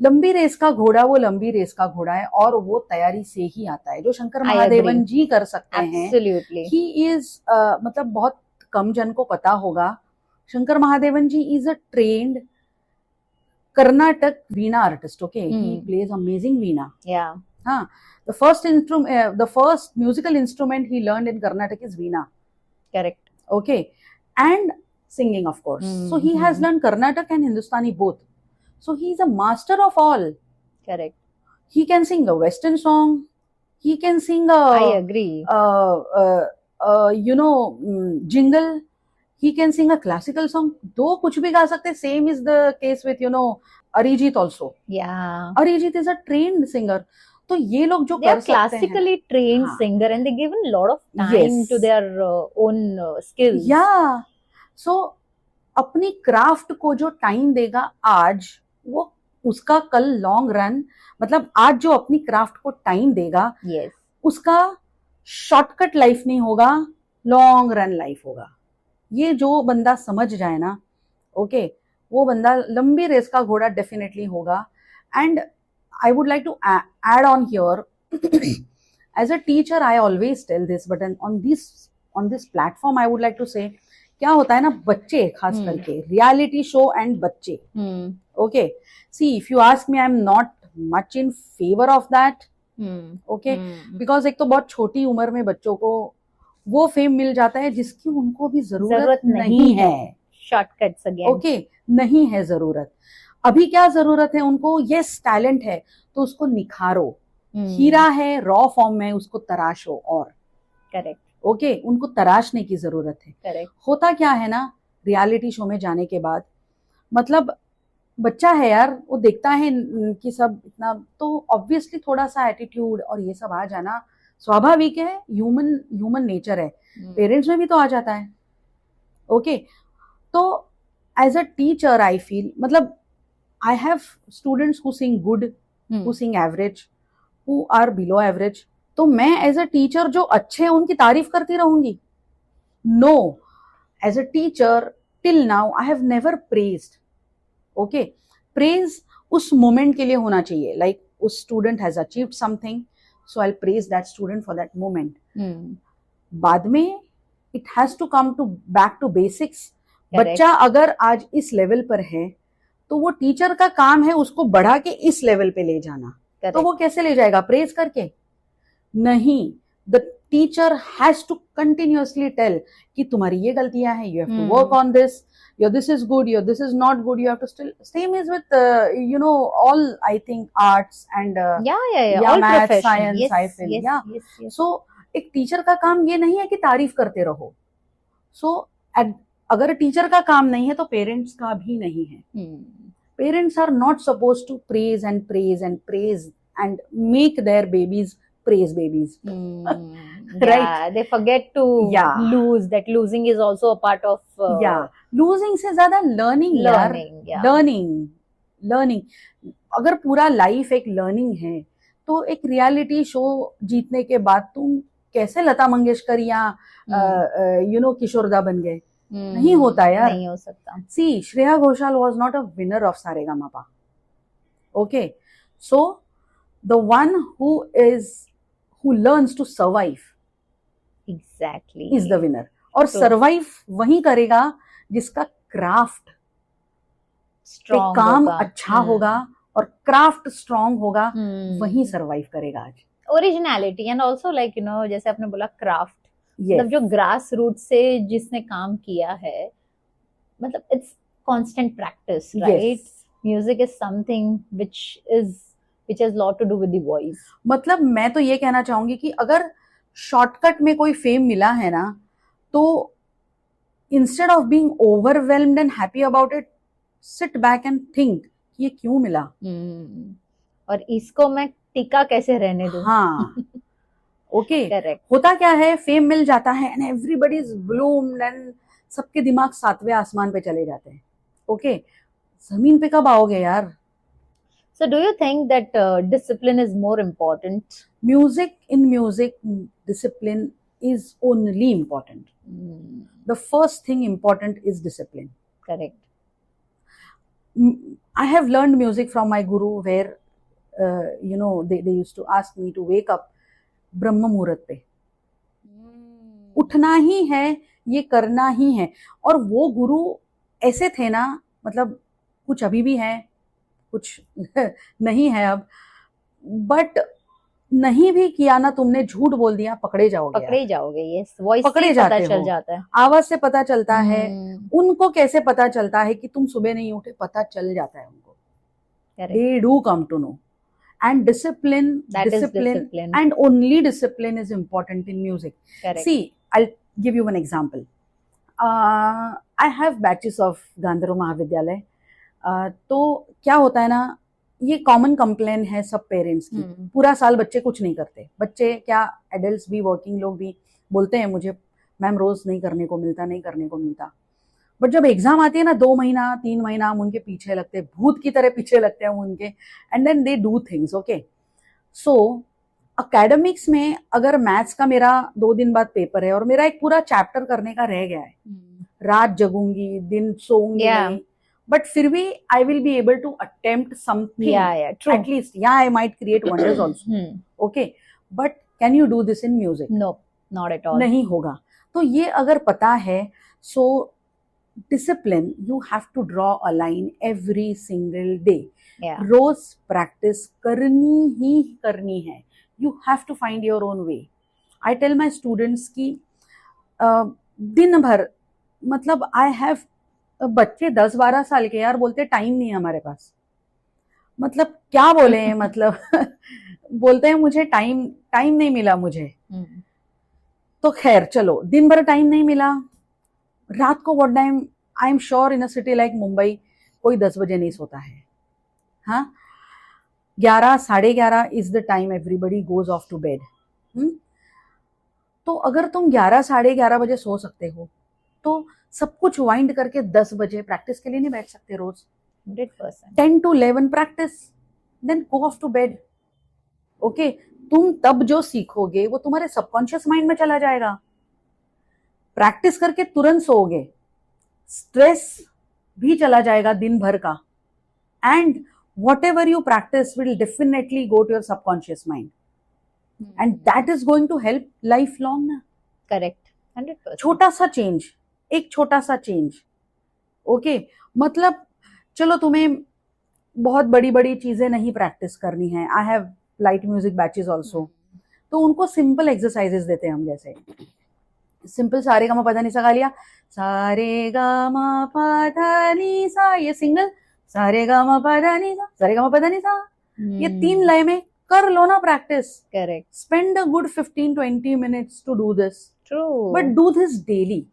लंबी रेस का घोड़ा वो लंबी रेस का घोड़ा है, और वो तैयारी से ही आता है. जो शंकर I महादेवन agree. जी कर सकते हैं, Absolutely. he is मतलब बहुत कम जन को पता होगा. शंकर महादेवन जी is a trained Karnataka veena artist. Okay, he plays amazing veena. Yeah, The first instrument, the first musical instrument he learned in Karnataka is veena. correct. Okay, and singing, of course. So he has learned Karnataka and Hindustani both. So he is a master of all. Correct. He can sing a Western song. He can sing I a agree. jingle. He can sing a classical song. दो कुछ भी गा सकते. Same is the case with Arijit also. Yeah. Arijit is a trained singer. तो ये लोग जो They are कर सकते हैं, classically trained हाँ. singer, and they give a lot of time Yes. to their own skills. या सो अपनी क्राफ्ट को जो टाइम देगा आज, वो उसका कल लॉन्ग रन, मतलब आज जो अपनी क्राफ्ट को टाइम देगा, Yes. उसका शॉर्टकट लाइफ नहीं होगा, लॉन्ग रन लाइफ होगा. ये जो बंदा समझ जाए ना, ओके, वो बंदा लंबी रेस का घोड़ा डेफिनेटली होगा. And I would like to add on here, as a teacher, I always tell this, but on this platform, I would like to say, क्या होता है ना, बच्चे खास करके रियलिटी शो एंड बच्चे, okay, see if you ask me, I am not much in favour of that, okay, because एक तो बहुत छोटी उम्र में बच्चों को वो फेम मिल जाता है जिसकी उनको भी जरूरत नहीं है. Shortcuts again. ओके, नहीं है जरूरत. अभी क्या जरूरत है उनको? यस, टैलेंट है तो उसको निखारो. हीरा है रॉ फॉर्म में, उसको तराशो. और करेक्ट, ओके, उनको तराशने की जरूरत है. करेक्ट. होता क्या है ना, रियलिटी शो में जाने के बाद, मतलब बच्चा है यार, वो देखता है कि सब इतना, तो ऑब्वियसली थोड़ा सा एटीट्यूड और ये सब आ जाना स्वाभाविक है, ह्यूमन नेचर है. पेरेंट्स में भी तो आ जाता है. ओके, तो as a teacher I feel, मतलब I have students who sing good, who sing average, who are below average. तो मैं as a teacher जो अच्छे हैं उनकी तारीफ करती रहूंगी? No, as a teacher till now I have never praised. Okay, praise उस moment के लिए होना चाहिए. Like उस student has achieved something, so I'll praise that student for that moment. बाद में it has to come to back to basics. बच्चा अगर आज इस लेवल पर है, तो वो टीचर का काम है उसको बढ़ा के इस लेवल पे ले जाना. तो वो कैसे ले जाएगा? प्रेज करके नहीं. The teacher has to continuously tell कि तुम्हारी ये गलतियां हैं, you have to work on this, your this is good, your this is not good, you have to still. Same is with all, I think, arts and math, science, I feel. Yeah so एक teacher का काम ये नहीं है कि तारीफ करते रहो. सो अगर टीचर का काम नहीं है तो पेरेंट्स का भी नहीं है. Parents are not suppose to praise and praise and praise and make their babies praise babies. Right. Yeah, they forget to lose. That losing is also a part of losing से ज्यादा learning यार. learning. अगर पूरा life एक learning है, तो एक reality show जीतने के बाद तुम कैसे लता मंगेशकर या किशोरदा बन गए? नहीं होता यार, नहीं हो सकता. सी, Shreya Ghoshal was not a winner of Sa Re Ga Ma Pa. Okay, so the one who learns to survive exactly is the winner. और survive वही करेगा जिसका क्राफ्ट स्ट्रॉन्ग, काम अच्छा होगा और क्राफ्ट स्ट्रॉन्ग होगा, वही सर्वाइव करेगा आज. ओरिजिनलिटी एंड ऑल्सो लाइक जैसे आपने बोला क्राफ्ट, मतलब जो ग्रास रूट से जिसने काम किया है, मतलब it's constant practice, right? Music is something which has lot to do with the voice. मतलब मैं तो ये कहना चाहूंगी कि अगर शॉर्टकट में कोई फेम मिला है ना, तो instead of being overwhelmed and happy about it, sit back and think ये क्यों मिला, और इसको मैं टिका कैसे रहने दूं. हाँ, ओके करेक्ट। होता क्या है, फेम मिल जाता है and everybody is bloomed and सबके दिमाग 7वें आसमान पे चले जाते हैं। ओके जमीन पे कब आओगे यार? So do you think that discipline is more important? Music discipline is only important. The first thing important is discipline. Correct. I have learned music from my guru where they used to ask me to wake up ब्रह्म मुहूर्त पे, उठना ही है, ये करना ही है। और वो गुरु ऐसे थे ना, मतलब कुछ अभी भी है, कुछ नहीं है अब, बट नहीं भी किया ना तुमने, झूठ बोल दिया, पकड़े जाओगे। पकड़े जाओगे, यस, वॉइस पकड़े से जाते पता चल हो, जाता है, आवाज से पता चलता है। उनको कैसे पता चलता है कि तुम सुबह नहीं उठे? पता चल जाता है उनको। They do come to know. And discipline and only discipline is important in music. Correct. See, I'll give you one example. I have batches of गांधर्व महाविद्यालय। तो क्या होता है ना, ये कॉमन कंप्लेन है सब पेरेंट्स की, पूरा साल बच्चे कुछ नहीं करते। बच्चे क्या, एडल्ट्स भी, वर्किंग लोग भी बोलते हैं मुझे, मैम रोज नहीं करने को मिलता। बट जब एग्जाम आती है ना, 2 महीना 3 महीना हम उनके पीछे लगते हैं, भूत की तरह पीछे लगते हैं उनके, and then they do things. Okay so academics में अगर मैथ्स का मेरा 2 दिन बाद पेपर है और मेरा एक पूरा चैप्टर करने का रह गया है, रात जगूंगी, दिन सोऊंगी नहीं, बट फिर भी I will be able to attempt something at least. Yeah I might create wonders also. Okay but can you do this in music? No, not at all, नहीं होगा। तो ये अगर पता है, so discipline, you have to draw a line every single day. Rose practice करनी है। You have to find your own way. I tell my students कि दिन भर, मतलब I have, बच्चे 10-12 साल के यार बोलते टाइम नहीं है हमारे पास। मतलब क्या बोले हैं, मतलब बोलते हैं मुझे टाइम नहीं मिला मुझे। तो खैर चलो, दिन भर टाइम नहीं मिला, रात को what time, I am sure in a city like Mumbai कोई 10 बजे नहीं सोता है। हाँ 11, 11:30 is the time everybody goes off to bed. तो अगर तुम 11, 11:30 बजे सो सकते हो, तो सब कुछ वाइंड करके 10 बजे प्रैक्टिस के लिए नहीं बैठ सकते रोज? 100%। 10 to 11 practice, then go off to bed. Okay तुम तब जो सीखोगे वो तुम्हारे सबकॉन्शियस माइंड में चला जाएगा। प्रैक्टिस करके तुरंत सोओगे, स्ट्रेस भी चला जाएगा दिन भर का, and whatever you practice will definitely go to your subconscious mind, and that is going to help life long ना। करेक्ट, 100%। छोटा सा चेंज, एक छोटा सा चेंज। ओके मतलब चलो तुम्हें बहुत बड़ी बड़ी चीजें नहीं प्रैक्टिस करनी है। I have light music batches also, तो उनको सिंपल एक्सरसाइजेस देते हैं हम, जैसे सिंपल सारे गा मा पा धा नी सा गा लिया, सारे गा मा पा धा नी सा, ये सिंगल, सारे गा मा पा धा नी सा, सारे गा मा पा धा नी सा, ये 3 लय में कर लो ना practice. Correct. Spend a good 15-20 minutes to do this. True. But do this daily.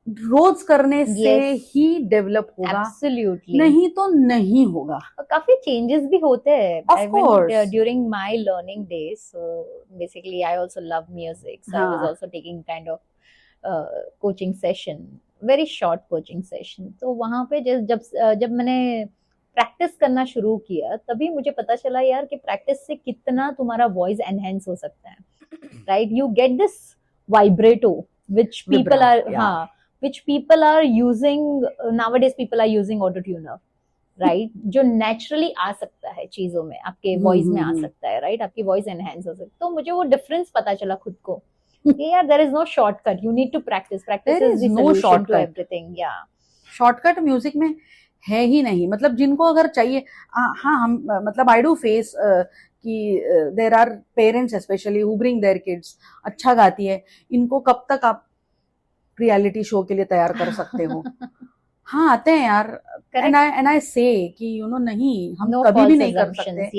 रोज करने से ही डेवलप होगा। एब्सोल्युटली, नहीं तो नहीं होगा। काफी चेंजेस भी होते हैं। Of course. During my learning days, so basically I also love music, so I was also taking kind of coaching session, very short coaching session. तो वहाँ पे जब मैंने प्रैक्टिस करना शुरू किया, तभी मुझे पता चला यार कि प्रैक्टिस से कितना तुम्हारा वॉइस एनहेंस हो सकता है, right? You get this vibrato which people are, हाँ, which people are using nowadays, people are using auto tuner, right? जो नेचुरली आ सकता है चीजों में, आपके वॉइस में आ सकता है, राइट? आपकी वॉइस एनहेंस हो सकती है। तो मुझे वो डिफरेंस पता चला खुद को कि यार there is no shortcut, you need to practice is the solution to everything. या शॉर्टकट म्यूजिक में है ही नहीं। मतलब जिनको अगर चाहिए, हाँ हम मतलब आई डू फेस कि there are parents specially who bring their kids, अच्छा गाती है, इनको कब तक आप रियलिटी शो के लिए तैयार कर सकते हो? हाँ आते हैं यार, एंड आई से कि यू नो नहीं, हम कभी भी नहीं कर सकते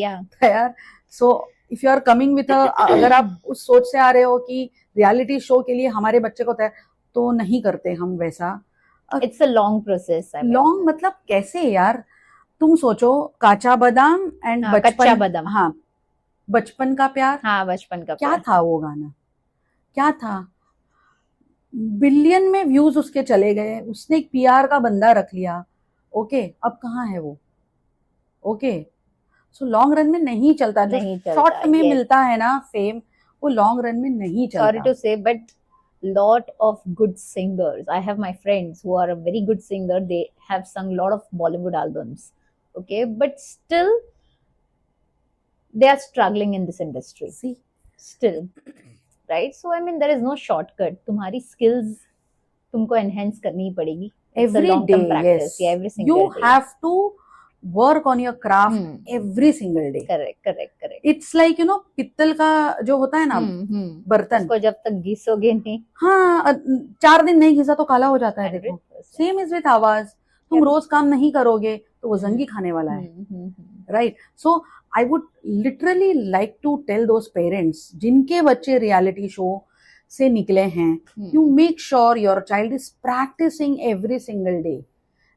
तैयार। So if you are coming with अगर आप उस सोच से आ रहे हो कि रियलिटी शो के लिए हमारे बच्चे को तैयार, तो नहीं करते हम वैसा। It's a long process. Long मतलब कैसे यार, तुम सोचो, काचा बादाम एंड बचपन, कच्चा बादाम, हाँ बचपन का प्यार, हाँ बचपन का क्या प्यार। था वो गाना, क्या था, बिलियन में व्यूज उसके चले गए, उसने एक पीआर का बंदा रख लिया, ओके, अब कहाँ है वो, ओके। सो लॉन्ग रन में नहीं चलता, जो नहीं चलता, शॉर्ट में yes. मिलता है ना फेम, वो लॉन्ग रन में नहीं Sorry चलता। to say, but lot of good singers. I have my friends who are a very good singer. They have sung lot of Bollywood albums. Okay, but still they are struggling in this industry. See, Still, right? So I mean, there is no shortcut. तुम्हारी skills तुमको enhance करनी ही पड़ेगी. It's a every long-term day, practice. yes, Yeah, every single you day. have to work on your craft every single day. Correct, correct, correct. It's like पित्तल का जो होता है ना बर्तन, उसको जब तक घिसोगे नहीं, हाँ 4 दिन नहीं घिसा तो काला हो जाता है, देखो 100%. सेम इज विथ आवाज, तुम Correct. रोज काम नहीं करोगे तो वो जंगी खाने वाला है, right. So I would literally like to tell those parents जिनके बच्चे रियलिटी शो से निकले हैं, you make sure your child is practicing every single day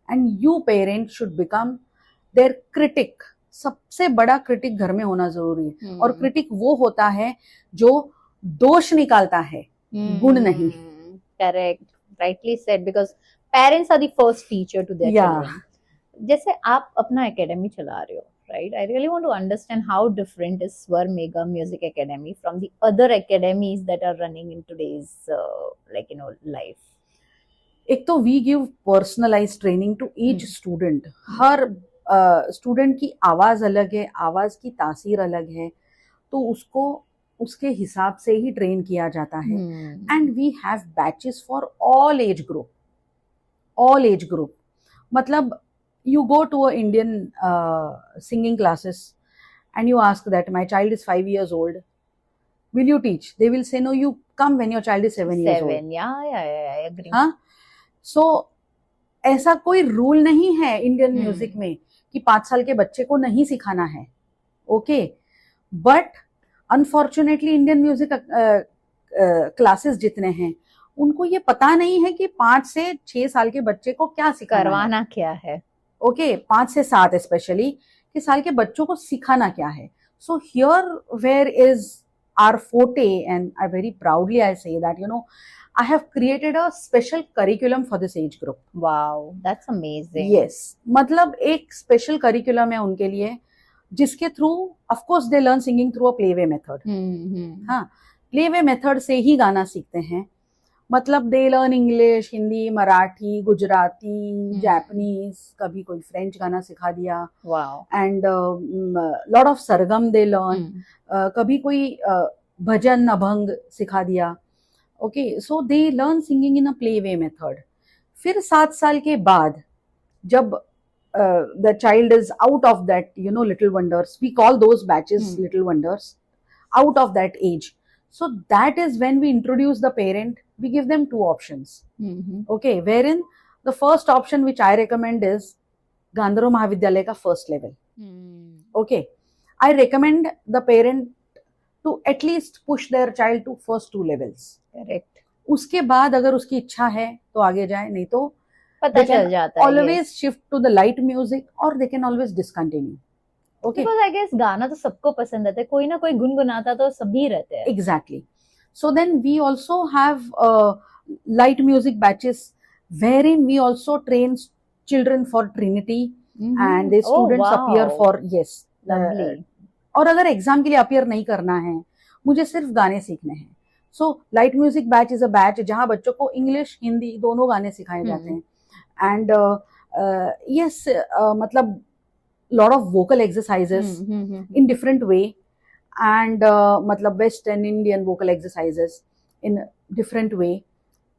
and you parent should become their critic. सबसे बड़ा क्रिटिक घर में होना जरूरी है, और क्रिटिक वो होता है जो दोष निकालता है, गुण नहीं। Correct, rightly said, because parents are the first teacher to their Yeah. Children. जैसे आप अपना एकेडमी चला रहे हो, right? I really want to understand how different is Swar Mega Music Academy from the other academies that are running in today's life. एक तो we give personalize training to each student, हर student की आवाज अलग है, आवाज की तासीर अलग है, तो उसको उसके हिसाब से ही ट्रेन किया जाता है। And we have batches for all age group, all age group, मतलब you go to a Indian singing classes and you ask that my child is 5 years old, will you teach? They will say no, you come when your child is 7 years old. Yeah, I agree. हाँ, so ऐसा कोई rule नहीं है Indian music में कि 5 साल के बच्चे को नहीं सिखाना है, okay. But unfortunately Indian music classes जितने हैं उनको ये पता नहीं है कि 5 से 6 साल के बच्चे को क्या सिखाना करवाना क्या है, ओके 5 से 7 स्पेशली कि साल के बच्चों को सिखाना क्या है। So here where is our forte, and I very proudly I say that I have created a special curriculum for this age group. Wow, that's amazing. Yes, मतलब एक special curriculum है उनके लिए, जिसके through of course they learn singing through a playway method. हाँ, playway method से ही गाना सीखते हैं, मतलब they learn English, Hindi, Marathi, Gujarati, Japanese, कभी कोई फ्रेंच गाना सिखा दिया, wow, and lot of Sargam they learn, कभी कोई भजन अभंग सिखा दिया, okay. So they learn singing in a playway method. फिर 7 साल के बाद जब the child is out of that little wonders, we call those batches little wonders, out of that age, so that is when we introduce the parent, we give them 2 options, okay, wherein the first option which I recommend is Gandharva Mahavidyalaya ka first level, okay. I recommend the parent to at least push their child to first 2 levels. Correct. उसके बाद अगर उसकी इच्छा है तो आगे जाए, नहीं तो पता चल जाता है, always shift to the light music or they can always discontinue. Okay. Because I guess गाना तो सबको पसंद आता है, कोई ना कोई गुनगुनाता तो सभी रहते हैं। Exactly. So then we also have light music batches wherein we also train children for Trinity, and the students appear for Lovely. और अगर एग्जाम के लिए अपियर नहीं करना है, मुझे सिर्फ गाने सीखने हैं, so light music batch is a batch जहां बच्चों को इंग्लिश हिंदी दोनों गाने सिखाए जाते हैं, एंड यस मतलब lot of vocal exercises in different way, and मतलब western Indian vocal exercises in different way,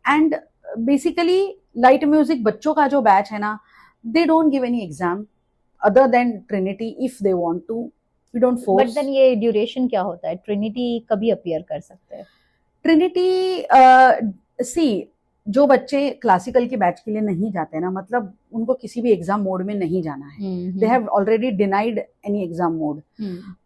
and basically light music बच्चों का जो बैच है ना, they don't give any exam other than Trinity if they want to, we don't force. But then ये duration क्या होता है? ट्रिनिटी कभी अपीयर कर सकते हैं? ट्रिनिटी सी जो बच्चे क्लासिकल के बैच के लिए नहीं जाते ना, मतलब उनको किसी भी एग्जाम मोड में नहीं जाना है, they have already denied any exam mode,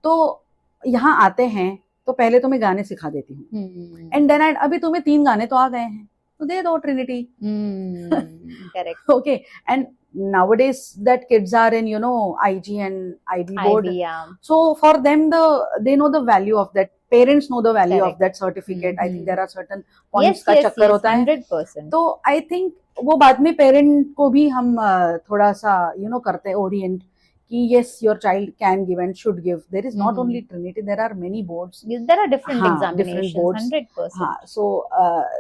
तो यहाँ आते हैं तो पहले तो मैं गाने सिखा देती हूँ, एंड देन अभी तुम्हें 3 गाने तो आ गए हैं तो दे दो Trinity, correct, okay. And nowadays that kids are in, you know, IG and IB board. IB, yeah. So for them, they know the value of that. Parents know the value Correct. of that certificate. I think Mhm. there are certain points Yes, का yes, चक्कर yes, होता है. 100%. तो I think वो बाद में parent को भी हम थोड़ा सा यू नो करते हैं ओरिएंट कि yes your child can give and should give. There is not Mhm. only Trinity, there are many boards. There are different हाँ, examinations, different boards. 100%. हाँ, so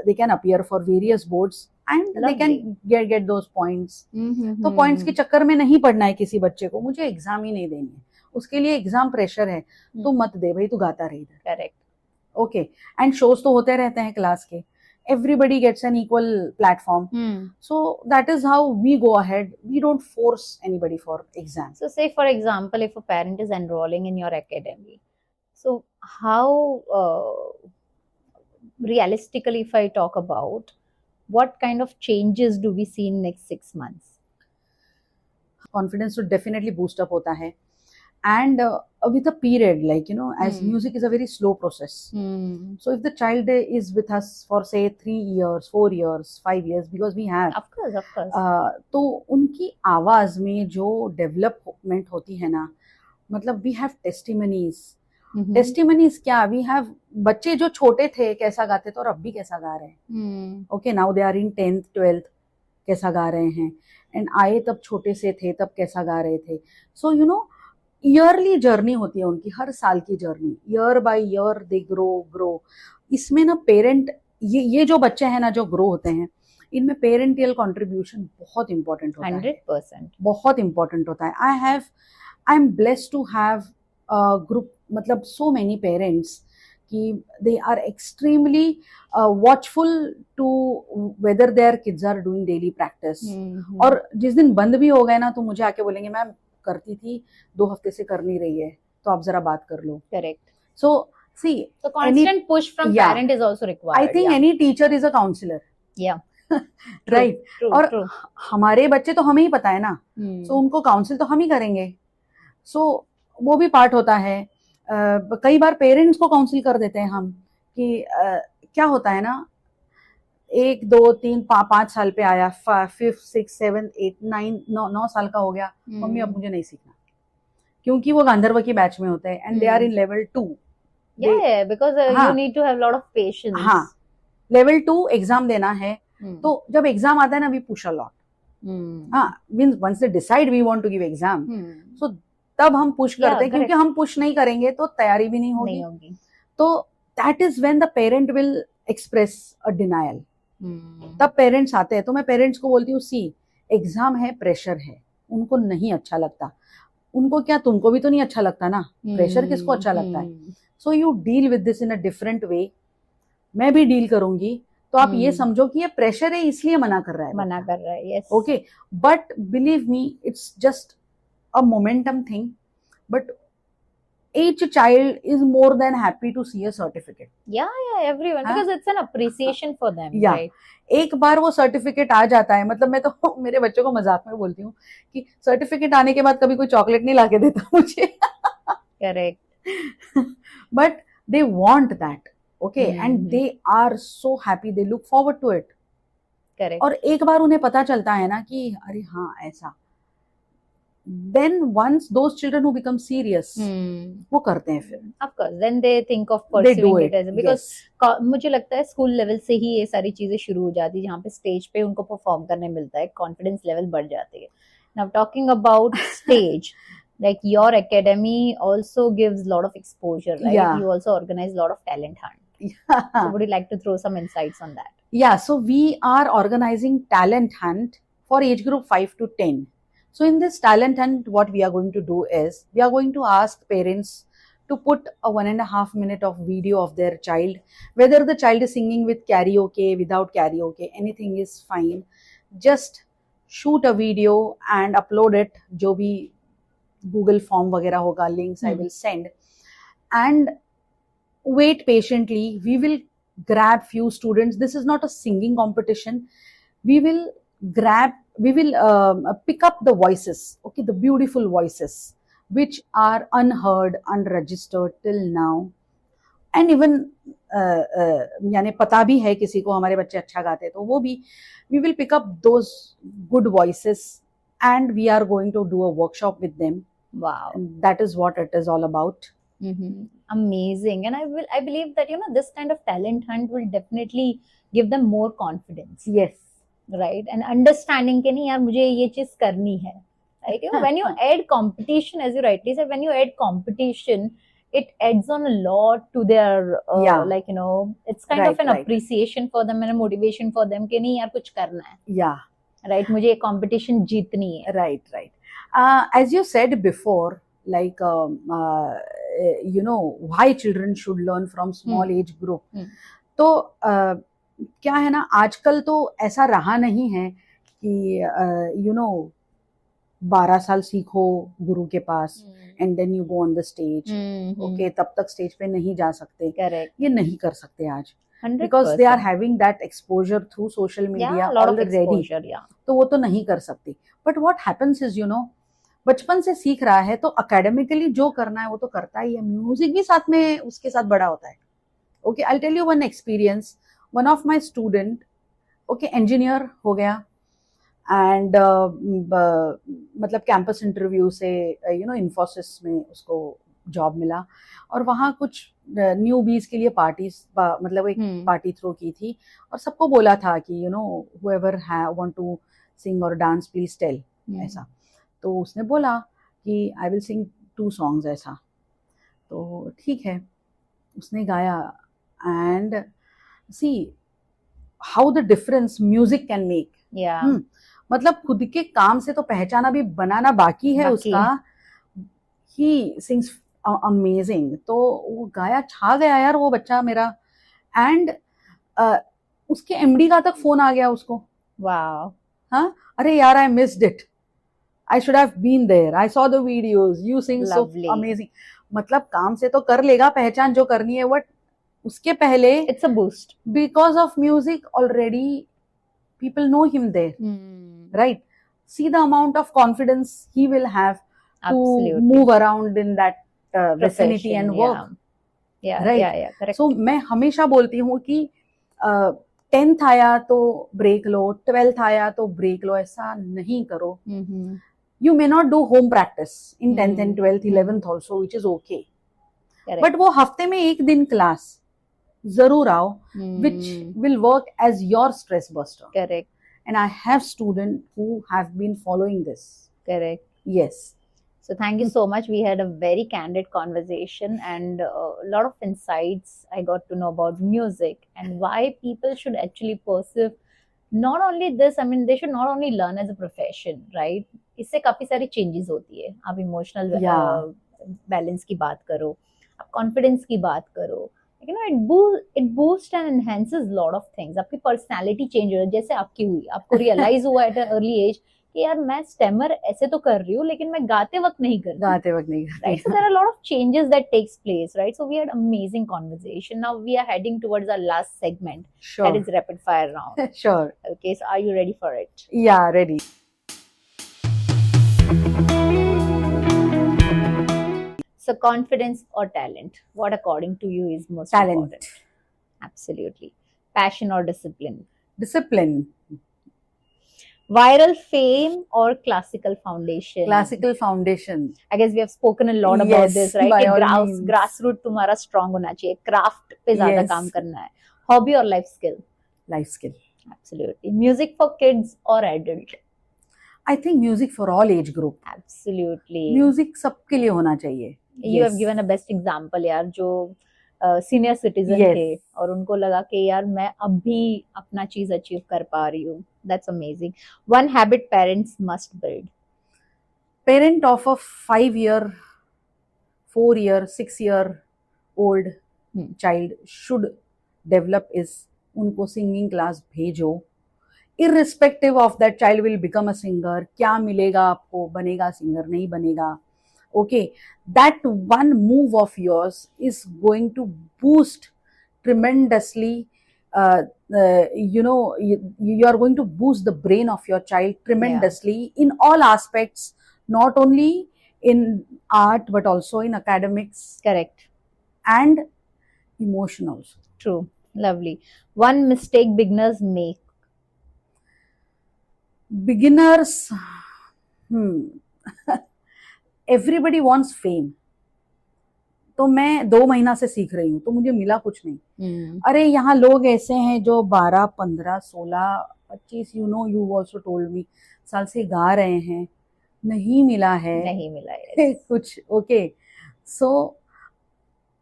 they can appear for various boards and they can get those points. तो points के चक्कर में नहीं पढ़ना है किसी बच्चे को. मुझे एग्जाम ही नहीं देनी है, उसके लिए एग्जाम प्रेशर है तो मत दे भाई, तू गाता रही. करेक्ट. ओके, एंड शोज तो होते रहते हैं क्लास के. Everybody gets an equal platform. So that is how we go ahead. We don't force anybody for exam. So say for example, if a parent is enrolling in your academy, so how realistically, if I talk about, what kind of changes do we see in next 6 months? Confidence to definitely boost up hota hai. And with a period, like, you know, as music is a very slow process. So if the child is with us for say 3 years, 4 years, 5 years, because we have, Of course. तो उनकी आवाज में जो development होती है ना, मतलब we have testimonies. Testimonies क्या, वी हैव बच्चे जो छोटे थे कैसा गाते थे और अब भी कैसा गा रहे हैं. Okay, now they are in 10th 12th, कैसा गा रहे हैं. एंड आए तब छोटे से थे तब कैसा गा रहे थे. So you know, yearly journey होती है उनकी, हर साल की journey, year by year they grow. इसमें ना पेरेंट, ये जो बच्चे हैं ना जो ग्रो होते हैं, इनमें पेरेंटियल कंट्रीब्यूशन बहुत इंपॉर्टेंट होता है. 100%. बहुत इंपॉर्टेंट होता है. I am blessed to have group, मतलब सो मेनी पेरेंट्स कि they are extremely watchful to whether their kids are doing daily practice. और जिस दिन बंद भी हो गए ना तो मुझे आके बोलेंगे मैम करती थी, 2 हफ्ते से कर नहीं रही है, तो आप जरा बात कर लो. Correct. So C, so constant push from parent is also required. I think any teacher is a counselor. Yeah. Right. और हमारे बच्चे तो हमें ही पता है ना, so उनको काउंसिल तो हम ही करेंगे. सो वो भी पार्ट होता है. कई बार पेरेंट्स को काउंसिल कर देते हैं हम कि क्या होता है ना, 1 2 3 5 साल पे आया, 5th 6th 7th 8th 9 साल का हो गया, मम्मी अब मुझे नहीं सीखना, क्योंकि वो गांधर्व की बैच में होते हैं and they are in level 2. Yeah, because you need to have a lot of patience. हाँ, लेवल 2 एग्जाम देना है. तो जब एग्जाम आता है ना, वी पुश अ लॉट. हाँ, means once they decide we want to give exam, so तब हम पुश करते हैं, क्योंकि हम पुश नहीं करेंगे तो तैयारी भी नहीं होगी. तो that is when the parent will express a denial. तब पेरेंट्स आते हैं. तो मैं पेरेंट्स को बोलती हूँ, सी एग्जाम है, प्रेशर है, उनको नहीं अच्छा लगता. उनको क्या, तुमको भी तो नहीं अच्छा लगता ना, प्रेशर किसको अच्छा लगता है. So you deal with this in a different way. मैं भी डील करूंगी, तो आप ये समझो कि ये प्रेशर है इसलिए मना कर रहा है. Yes. Okay, but believe me, it's just a momentum thing, but each child is more than happy to see a certificate. Yeah, everyone, because it's an appreciation for them. Yeah. Right? एक बार वो certificate आ जाता है, मतलब मैं तो मेरे बच्चों को मजाक में बोलती हूँ कि सर्टिफिकेट आने के बाद कभी कोई चॉकलेट नहीं लाके देता मुझे. Correct. But they want that. Okay, and they are so happy, they look forward to it. Correct. और एक बार उन्हें पता चलता है ना कि अरे हाँ ऐसा, then once those children who become serious, वो करते हैं फिर. Of course, then they think of pursuing it as, because yes. मुझे लगता है स्कूल लेवल से ही ये सारी चीजें शुरू हो जाती है, जहाँ पे स्टेज पे उनको परफॉर्म करने मिलता है, कॉन्फिडेंस लेवल बढ़ जाती है. Now talking about stage, like your academy also gives lot of exposure, right? Yeah. You also organize lot of talent hunt. Yeah. So would you like to throw some insights on that? Yeah, so we are organizing talent hunt for age group 5 to 10. So in this talent hunt, what we are going to do is, we are going to ask parents to put a 1.5 minute of video of their child, whether the child is singing with karaoke, without karaoke, anything is fine. Just shoot a video and upload it. जो भी Google form वगैरह होगा, links I will send, and wait patiently. We will grab few students. This is not a singing competition. We will pick up the voices, okay, the beautiful voices which are unheard, unregistered till now, and even यानी पता भी है किसी को हमारे बच्चे अच्छा गाते हैं, तो वो भी we will pick up those good voices and we are going to do a workshop with them. Wow. And that is what it is all about. Amazing. And I believe that, this kind of talent hunt will definitely give them more confidence, Yes. right? And understanding कि नहीं यार मुझे ये चीज करनी है. Like, when you add competition, as you rightly said, when you add competition, it adds on a lot to their, Yeah. like, it's kind Right, of an right. appreciation for them and a motivation for them कि नहीं यार कुछ करना है, Yeah. right? मुझे ये competition जीतनी है. Right, right. As you said before, like, why children should learn from small age group. तो क्या है ना, आजकल तो ऐसा रहा नहीं है कि 12 साल सीखो गुरु के पास and then you go on the stage. Okay, तब तक स्टेज पे नहीं जा सकते. Correct. ये नहीं कर सकते आज, 100%. because they are having that exposure through social media Yeah, a lot of already. exposure, yeah. तो वो तो नहीं कर सकते. But what happens is, बचपन से सीख रहा है तो अकेडमिकली जो करना है वो तो करता ही है. म्यूजिक भी साथ में उसके साथ बड़ा होता है. Okay, I tell you one experience. One of my student, okay, engineer हो गया एंड मतलब कैंपस इंटरव्यू से इन्फोसिस में उसको जॉब मिला और वहाँ कुछ न्यूबीज के लिए पार्टीज, मतलब एक पार्टी थ्रो की थी और सबको बोला था कि whoever want to sing or dance please tell. ऐसा तो उसने बोला कि आई विल सिंग 2 songs ऐसा. तो ठीक है, उसने गाया and see how the difference music can make. Yeah. मतलब खुद के काम से तो पहचान अभी बनाना बाकी है उसका. He sings amazing. तो वो गाया, छा गया यार वो बच्चा मेरा. एंड उसके एमडी का तक फोन आ गया उसको. Wow. हाँ, अरे यार I missed it, I should have been there, I saw the videos, you sing so amazing. मतलब काम से तो कर लेगा पहचान जो करनी है, बट उसके पहले It's a boost. because of music already people know him there. Right? See the amount of confidence he will have to Absolutely. move around in that vicinity and work. Yeah. Right. Yeah, correct. So मैं हमेशा बोलती हूँ कि 10th आया तो break लो, 12th आया तो break लो, ऐसा नहीं करो. You may not do home practice in 10th and 12th, 11th also, which is okay. Correct. But वो हफ्ते में एक दिन क्लास जरूर आओ, which will work as your stress buster. Correct. And I have students who have been following this. Correct. Yes. So thank you so much. We had a very candid conversation and a lot of insights. I got to know about music and why people should actually pursue not only this. I mean, they should not only learn as a profession, right? इससे काफी सारी changes होती है. आप emotional balance की बात करो, आप confidence की बात करो. It boosts and enhances lot of things. आपकी personality change हो, जैसे आपकी हुई, आपको realize हुआ at an early age कि यार मैं stammer ऐसे तो कर रही हूँ लेकिन मैं गाते वक्त नहीं करती. Right? So there are a lot of changes that takes place, right? So we had amazing conversation. Now we are heading towards our last segment. Sure. That is rapid fire round. Sure. Okay, so are you ready for it? Yeah, ready. So confidence or talent? What according to you is most Talent. important? Absolutely. Passion or discipline? Discipline. Viral fame or classical foundation? Classical foundation. I guess we have spoken a lot about Yes, this, right? by कि all means. grassroots तुम्हारा strong होना चाहिए, craft पे ज़्यादा Yes. काम करना है. Hobby or life skill? Life skill. Absolutely. Music for kids or adult? I think music for all age group. Absolutely. Music सबके लिए होना चाहिए. You have Yes. given a best example यार, जो सीनियर सिटीजन Yes. थे और उनको लगा कि यार मैं अब भी अपना चीज अचीव कर पा रही हूँ. That's amazing. One habit parents must build. Parent of a 5-year, 4-year, 6-year old child should develop is उनको singing class भेजो. Irrespective of that child will become a singer, क्या मिलेगा आपको, बनेगा singer नहीं बनेगा. Okay, that one move of yours is going to boost tremendously. You are going to boost the brain of your child tremendously in all aspects, not only in art but also in academics. Correct. And emotion also. True. Lovely. One mistake beginners make. Beginners everybody wants fame, तो मैं 2 महीना से सीख रही हूँ तो मुझे मिला कुछ नहीं। अरे यहाँ लोग ऐसे हैं जो 12, 15, 16, 25, यू ऑल्सो टोल्ड मी, साल से गा रहे हैं, नहीं मिला है, नहीं मिला है कुछ। ओके, सो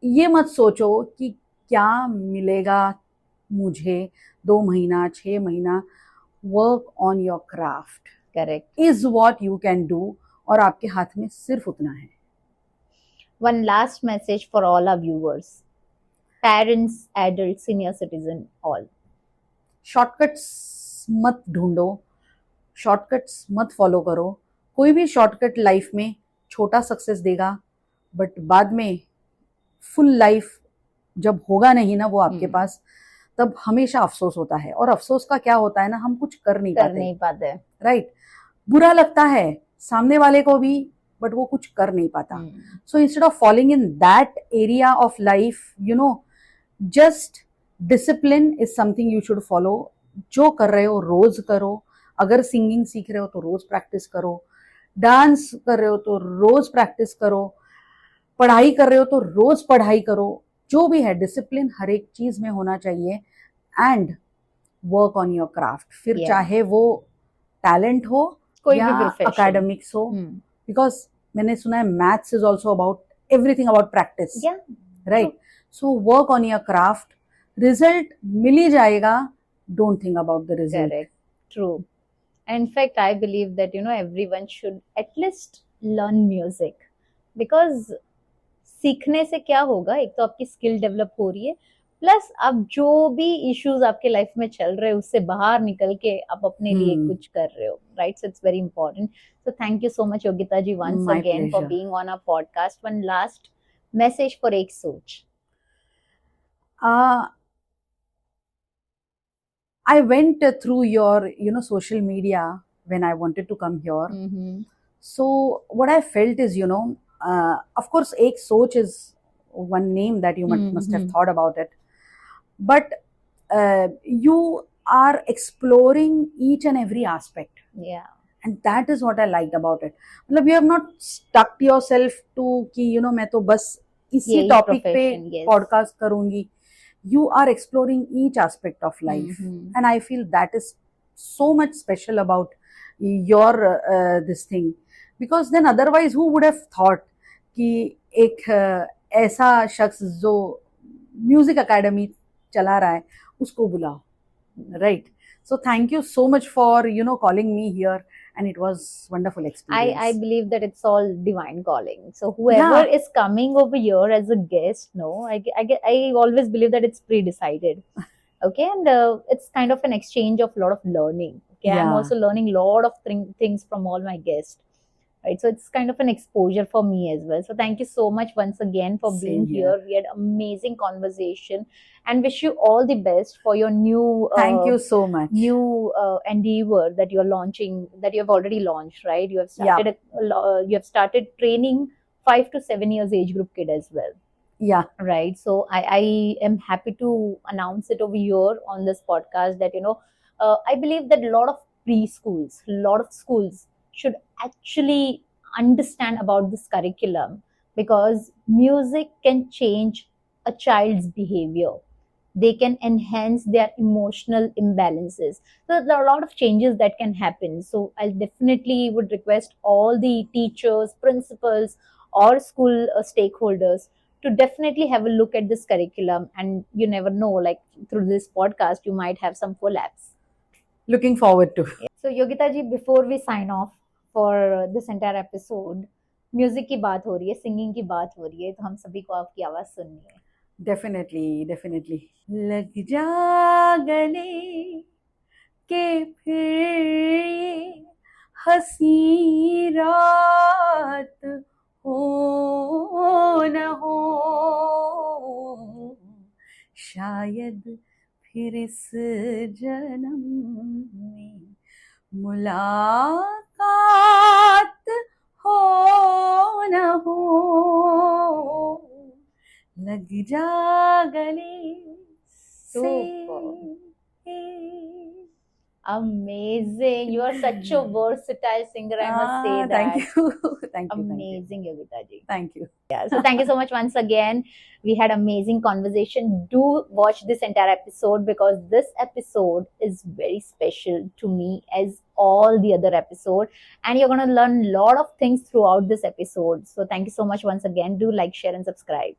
ये मत सोचो कि क्या मिलेगा मुझे 2 महीना, 6 महीना। Work on your craft, correct. Is what you can do, और आपके हाथ में सिर्फ उतना है। One last message for all our viewers, parents, adults, senior citizen, all. Shortcuts मत ढूंढो, शॉर्टकट्स मत फॉलो करो। कोई भी शॉर्टकट लाइफ में छोटा सक्सेस देगा, बट बाद में फुल लाइफ जब होगा नहीं ना वो आपके पास, तब हमेशा अफसोस होता है। और अफसोस का क्या होता है ना, हम कुछ कर नहीं पाते, राइट। बुरा लगता है सामने वाले को भी, बट वो कुछ कर नहीं पाता। So instead of following in that area of life, just discipline is something you should follow. जो कर रहे हो रोज करो। अगर सिंगिंग सीख रहे हो तो रोज प्रैक्टिस करो, डांस कर रहे हो तो रोज प्रैक्टिस करो, पढ़ाई कर रहे हो तो रोज पढ़ाई करो। जो भी है, डिसिप्लिन हर एक चीज में होना चाहिए। And work on your craft, फिर चाहे वो टैलेंट हो कोई या भी अकेडमिक्स हो, बिकॉज मैंने सुना है maths is also about everything about practice, right. So work on your craft, result मिल ही जाएगा। Don't think about the result. Correct. True. In fact, I believe that everyone should at least learn music, because सीखने से क्या होगा, एक तो आपकी स्किल डेवलप हो रही है, प्लस आप जो भी इश्यूज आपके लाइफ में चल रहे हैं उससे बाहर निकल के आप अपने लिए कुछ कर रहे हो, right. So it's very important. So thank you so much Yogita ji once again for being on our podcast. One last message for एक सोच। I went through your, social media when I wanted to come here. So what I felt is, of course, Ek Soch is one name that you must have thought about it. But you are exploring each and every aspect. Yeah. And that is what I liked about it. मतलब you have not stuck yourself to कि, मैं तो बस इसी topic पे podcast करूंगी. You are exploring each aspect of life, and I feel that is so much special about your this thing, because then otherwise who would have thought कि एक ऐसा शख्स जो म्यूजिक एकेडमी चला रहा है उसको बुलाओ, right? So thank you so much for calling me here, and it was wonderful experience. I believe that it's all divine calling. So whoever is coming over here as a guest, I always believe that it's pre-decided. Okay, and it's kind of an exchange of a lot of learning. Okay, I'm also learning a lot of things from all my guests. Right, so it's kind of an exposure for me as well. So thank you so much once again for being here. We had amazing conversation, and wish you all the best for your new. Thank you so much. New endeavor that you're launching, that you have already launched, right? You have started. You have started training 5 to 7 years age group kid as well. Yeah. Right. So I am happy to announce it over here on this podcast that I believe that a lot of preschools, a lot of schools should actually understand about this curriculum, because music can change a child's behavior. They can enhance their emotional imbalances. So there are a lot of changes that can happen. So I definitely would request all the teachers, principals, or school stakeholders to definitely have a look at this curriculum. And you never know, like through this podcast, you might have some collabs. Looking forward to. So Yogita ji, before we sign off for this entire episode, music की बात हो रही है, singing की बात हो रही है, तो हम सभी को आपकी आवाज सुननी है. डेफिनेटली. लग जा गले के फिर हंसी रात हो न हो, शायद फिर इस जन्म में मुलाकात हो न हो. लग जा गले से. Amazing. You are such a versatile singer, I must say that. Thank you. Thank you. Amazing, Yogita ji. Thank you. Yeah, so thank you so much once again. We had amazing conversation. Do watch this entire episode because this episode is very special to me as all the other episode, and you're going to learn a lot of things throughout this episode. So thank you so much once again. Do like, share and subscribe.